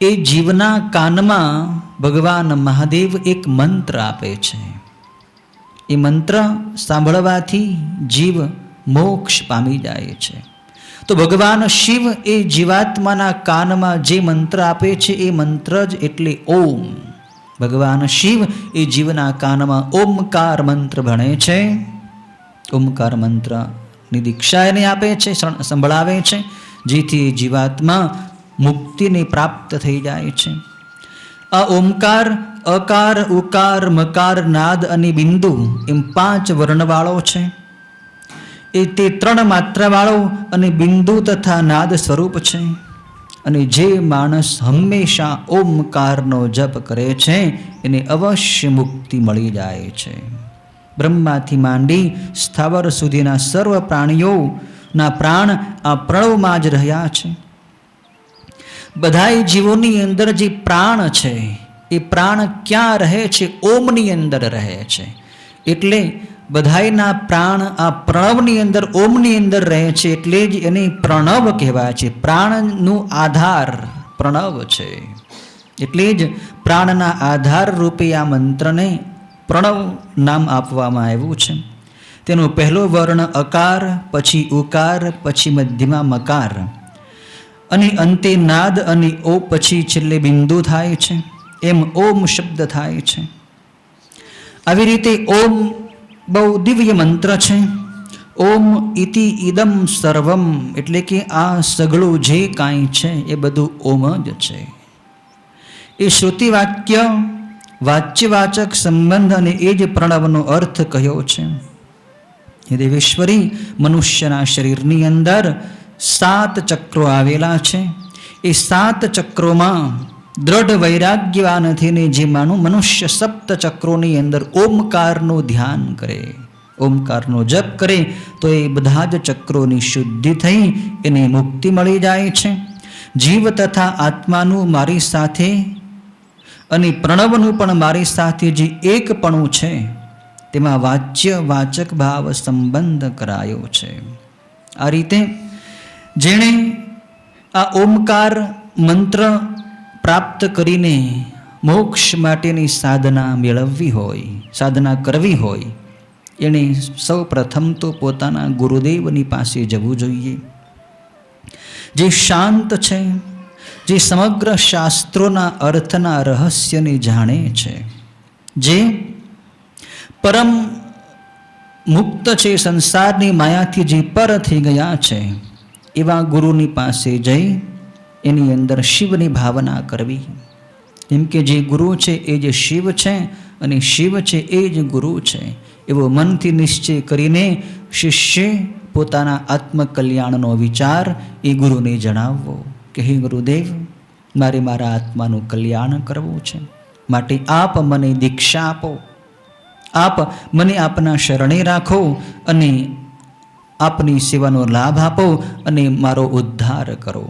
એ જીવના કાનમાં ભગવાન મહાદેવ એક મંત્ર આપે છે. એ મંત્ર સાંભળવાથી જીવ મોક્ષ પામી જાય છે. તો ભગવાન શિવ એ જીવાત્માના કાનમાં જે મંત્ર આપે છે એ મંત્ર જ એટલે ઓમ. ભગવાન શિવ એ જીવના કાનમાં ઓમકાર મંત્ર ભણે છે. ઓમકાર મંત્રની દીક્ષા એને આપે છે, સંભળાવે છે, જેથી જીવાત્મા મુક્તિને પ્રાપ્ત થઈ જાય છે. આ ઓમકાર અકાર, ઉકાર, મકાર, નાદ અને બિંદુ એમ 5 વર્ણવાળો છે. એ તે 3 માત્રાવાળો અને બિંદુ તથા નાદ સ્વરૂપ છે. અને જે માણસ હંમેશા ઓમકારનો જપ કરે છે એને અવશ્ય મુક્તિ મળી જાય છે. બ્રહ્માથી માંડી સ્થાવર સુધીના સર્વ પ્રાણીઓના પ્રાણ આ પ્રણવમાં જ રહ્યા છે. બધાય જીવોની અંદર જે પ્રાણ છે એ પ્રાણ ક્યાં રહે છે? ઓમની અંદર રહે છે. એટલે બધાયના પ્રાણ આ પ્રણવની અંદર, ઓમની અંદર રહે છે. એટલે જ એને પ્રણવ કહેવાય છે. પ્રાણનું આધાર પ્રણવ છે. એટલે જ પ્રાણના આધાર રૂપે આ મંત્રને પ્રણવ નામ આપવામાં આવ્યું છે. તેનો પહેલો વર્ણ અકાર, પછી ઉકાર, પછી મધ્યમાં મકાર અને અંતે નાદ અને ઓ પછી છેલ્લે બિંદુ થાય છે. એમ ઓમ શબ્દ થાય છે. આવી રીતે ઓમ બહુ દિવ્ય મંત્ર છે. ઓમ ઇતિ ઇદમ સર્વમ એટલે કે આ સગળું જે કાંઈ છે એ બધું ઓમ જ છે. એ શ્રુતિ વાક્ય, વાચ્યવાચક સંબંધ અને એ જ પ્રણવનો અર્થ કહ્યો છે. એ દેવેશ્વરી મનુષ્યના શરીરની અંદર 7 ચક્રો આવેલા છે. એ 7 ચક્રોમાં દ્રઢ વૈરાગ્યવાન થઈને જે મનુષ્ય 7 ચક્રોની અંદર ઓમકારનું ધ્યાન કરે, ઓમકારનો જપ કરે તો એ બધા જ ચક્રોની શુદ્ધિ થઈ એને મુક્તિ મળી જાય છે. જીવ તથા આત્માનું મારી સાથે અને પ્રણવનું પણ મારી સાથે જે એકપણું છે તેમાં વાચ્ય વાચક ભાવ સંબંધ કરાયો છે. આ રીતે જેણે આ ઓમકાર મંત્ર પ્રાપ્ત કરીને મોક્ષ માટેની સાધના મેળવવી હોય, સાધના કરવી હોય, એણે સૌ પ્રથમ તો પોતાના ગુરુદેવની પાસે જવું જોઈએ. જે શાંત છે, જે સમગ્ર શાસ્ત્રોના અર્થના રહસ્યને જાણે છે, જે પરમ મુક્ત છે, સંસારની માયાથી જે પર થઈ ગયા છે, એવા ગુરુની પાસે જઈ એની અંદર શિવની ભાવના કરવી. એમ કે જે ગુરુ છે એ જ શિવ છે અને શિવ છે એ જ ગુરુ છે એવો મનથી નિશ્ચય કરીને શિષ્ય પોતાના આત્મકલ્યાણનો વિચાર એ ગુરુને જણાવવો કે હે ગુરુદેવ, મારે મારા આત્માનું કલ્યાણ કરવું છે, માટે આપ મને દીક્ષા આપો, આપ મને આપના શરણે રાખો અને આપની સેવાનો લાભ આપો અને મારો ઉદ્ધાર કરો.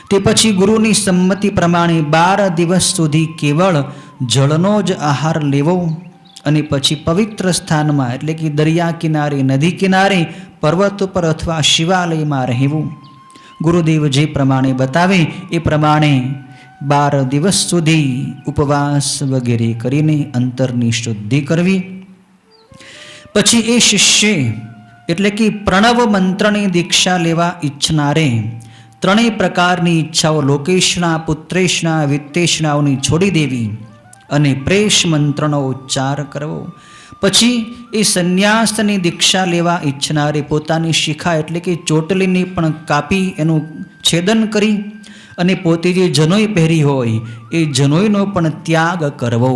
તે પછી ગુરુની સંમતિ પ્રમાણે 12 દિવસ સુધી કેવળ જળનો જ આહાર લેવો અને પછી પવિત્ર સ્થાનમાં એટલે કે દરિયા કિનારે, નદી કિનારે, પર્વત ઉપર અથવા શિવાલયમાં રહેવું. ગુરુદેવ જે પ્રમાણે બતાવે એ પ્રમાણે 12 દિવસ સુધી ઉપવાસ વગેરે કરીને અંતરની શુદ્ધિ કરવી. પછી એ શિષ્ય એટલે કે પ્રણવ મંત્રની દીક્ષા લેવા ઈચ્છનારે 3 પ્રકારની ઈચ્છાઓ લોકેશના, પુત્રેશના, વિત્તેશનાઓની છોડી દેવી અને પ્રેશ મંત્રનો ઉચ્ચાર કરવો. પછી એ સંન્યાસની દીક્ષા લેવા ઈચ્છનારે પોતાની શિખા એટલે કે ચોટલીને પણ કાપી એનું છેદન કરી અને પોતે જે જનોઈ પહેરી હોય એ જનોઈનો પણ ત્યાગ કરવો.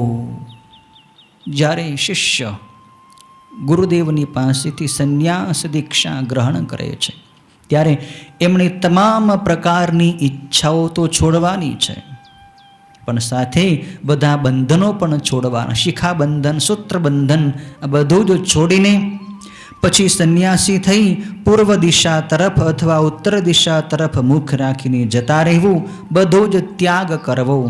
જ્યારે શિષ્ય ગુરુદેવની પાસેથી સંન્યાસ દીક્ષા ગ્રહણ કરે છે ત્યારે એમણે તમામ પ્રકારની ઈચ્છાઓ તો છોડવાની છે, પણ સાથે બધા બંધનો પણ છોડવાના. શિખાબંધન, સૂત્રબંધન આ બધું જ છોડીને પછી સંન્યાસી થઈ પૂર્વ દિશા તરફ અથવા ઉત્તર દિશા તરફ મુખ રાખીને જતા રહેવું. બધો જ ત્યાગ કરવો.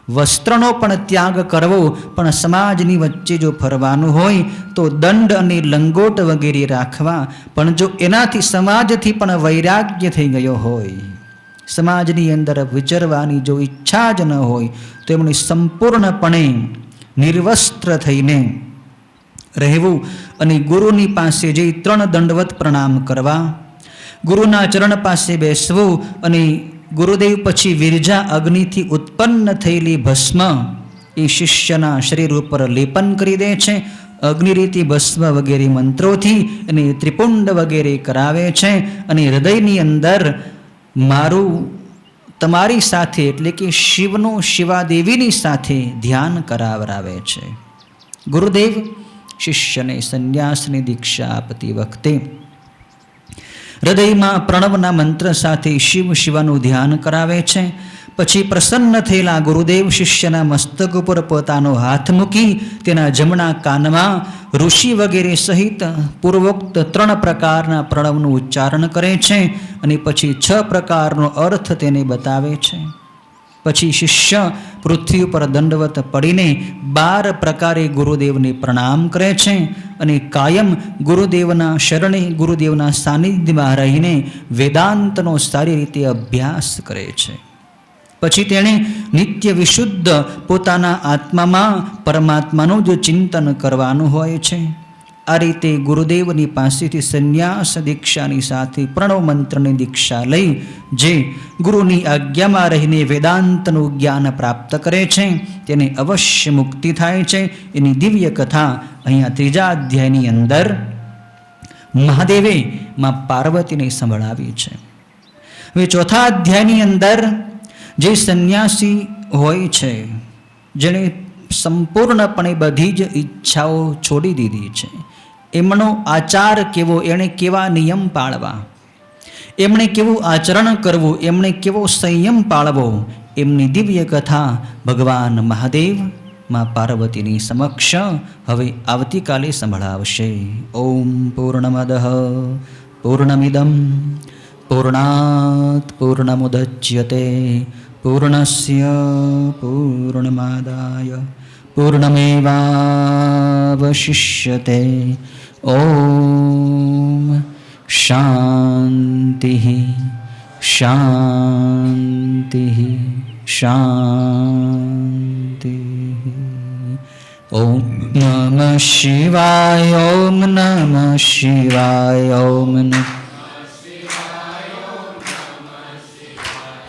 વસ્ત્રનો પણ ત્યાગ કરવો, પણ સમાજની વચ્ચે જો ફરવાનું હોય તો દંડ અને લંગોટ વગેરે રાખવા. પણ જો એનાથી સમાજથી પણ વૈરાગ્ય થઈ ગયો હોય, સમાજની અંદર વિચરવાની જો ઈચ્છા જ ન હોય તો એમણે સંપૂર્ણપણે નિર્વસ્ત્ર થઈને રહેવું અને ગુરુની પાસે જઈ 3 દંડવત પ્રણામ કરવા, ગુરુના ચરણ પાસે બેસવું અને ગુરુદેવ પછી વિરજા અગ્નિથી ઉત્પન્ન થયેલી ભસ્મ એ શિષ્યના શરીર ઉપર લેપન કરી દે છે. અગ્નિરીતિ ભસ્મ વગેરે મંત્રોથી અને ત્રિપુંડ વગેરે કરાવે છે અને હૃદયની અંદર મારું તમારી સાથે એટલે કે શિવનું શિવાદેવીની સાથે ધ્યાન કરાવરાવે છે. ગુરુદેવ શિષ્યને સંન્યાસની દીક્ષા આપતી વખતે હૃદયમાં પ્રણવના મંત્ર સાથે શિવ શિવાનું ધ્યાન કરાવે છે. પછી પ્રસન્ન થયેલા ગુરુદેવ શિષ્યના મસ્તક ઉપર પોતાનો હાથ મૂકી તેના જમણા કાનમાં ઋષિ વગેરે સહિત પૂર્વોક્ત 3 પ્રકારના પ્રણવનું ઉચ્ચારણ કરે છે અને પછી 6 પ્રકારનો અર્થ તેને બતાવે છે. પછી શિષ્ય પૃથ્વી ઉપર દંડવત પડીને 12 પ્રકારે ગુરુદેવને પ્રણામ કરે છે અને કાયમ ગુરુદેવના શરણે ગુરુદેવના સાનિધ્યમાં રહીને વેદાંતનો સારી રીતે અભ્યાસ કરે છે. પછી તેણે નિત્ય વિશુદ્ધ પોતાના આત્મામાં પરમાત્માનું જ ચિંતન કરવાનું હોય છે. આ રીતે ગુરુદેવની પાસેથી સંન્યાસ દીક્ષાની સાથે પ્રણવ મંત્રની દીક્ષા લઈ જે ગુરુની આજ્ઞામાં રહીને વેદાંતનું જ્ઞાન પ્રાપ્ત કરે છે તેને અવશ્ય મુક્તિ થાય છે. એની દિવ્ય કથા અહીંયા 3જા અધ્યાયની અંદર મહાદેવે માં પાર્વતીને સંભળાવી છે. હવે 4થા અધ્યાયની અંદર જે સંન્યાસી હોય છે, જેણે સંપૂર્ણપણે બધી જ ઈચ્છાઓ છોડી દીધી છે, એમનો આચાર કેવો, એણે કેવા નિયમ પાળવા, એમણે કેવું આચરણ કરવું, એમણે કેવો સંયમ પાળવો, એમની દિવ્ય કથા ભગવાન મહાદેવ માં પાર્વતીની સમક્ષ હવે આવતીકાલે સંભળાવશે. ઓમ પૂર્ણમદઃ પૂર્ણમિદં પૂર્ણાત પૂર્ણમુદચ્યતે પૂર્ણસ્ય પૂર્ણમાદાય પૂર્ણમેવાવશિષ્યતે. ઓમ શાંતિ શાંતિ શાંતિ. ઓમ નમઃ શિવાય. ઓમ નમઃ શિવાય. ઓમ નમઃ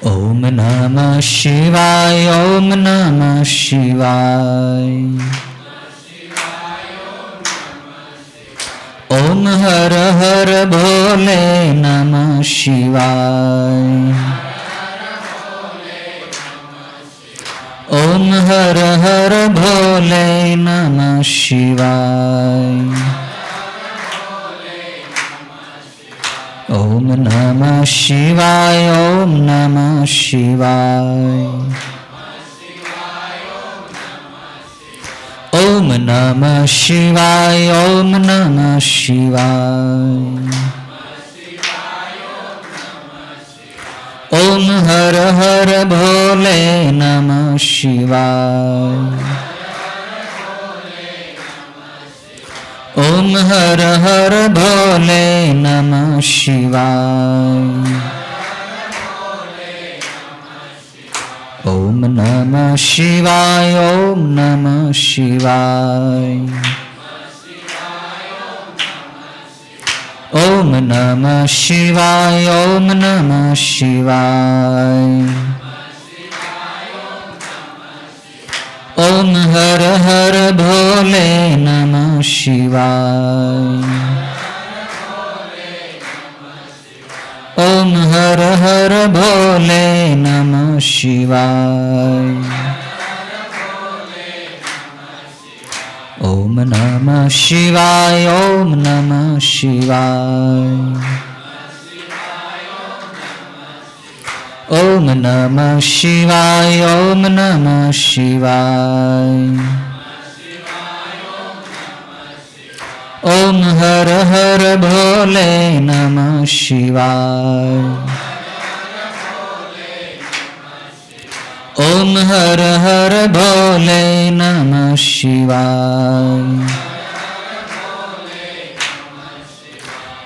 ઓમ નમઃ શિવાય. ઓમ નમઃ શિવાય. ઓમ હર હર ભોલે નમઃ શિવાય. ઓમ હર હર ભોલે નમઃ શિવાય. ઓમ નમઃ શિવાય. ઓમ નમઃ શિવાય. ઓમ નમઃ શિવાય. ઓમ નમઃ શિવાય. ઓમ હર હર ભોલે નમઃ શિવાય. ઓમ હર હર ભોલે નમઃ શિવાય. ઓમ નમઃ શિવાય. ઓમ નમઃ શિવાય. ઓમ નમઃ શિવાય. ઓમ નમઃ શિવાય. ઓમ હર હર ભોલે નમઃ શિવાય. ઓમ હર હર ભોલે નમઃ શિવાય. ઓમ નમઃ શિવાય. ઓમ નમઃ શિવાય. ઓમ નમઃ શિવાય. ઓમ નમઃ શિવાય. ઓમ હર હર ભોલે નમઃ શિવાય. ઓમ હર હર ભોલે નમઃ શિવાય.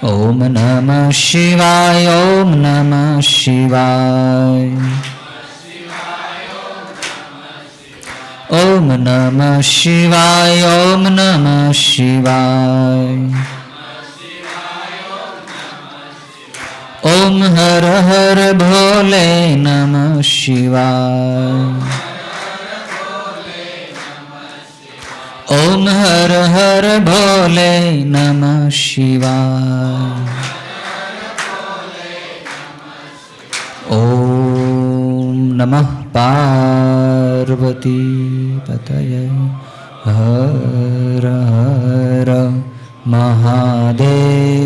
ઓમ નમઃ શિવાય. ઓમ નમઃ શિવાય. ઓમ નમઃ શિવાય. ઓમ નમઃ શિવાય. ઓમ હર હર ભોલે નમઃ શિવાય. ઓમ હર હર ભોલે નમઃ શિવાય. ઓમ નમઃ પાર્વતી પતયે હર હર મહાદેવ.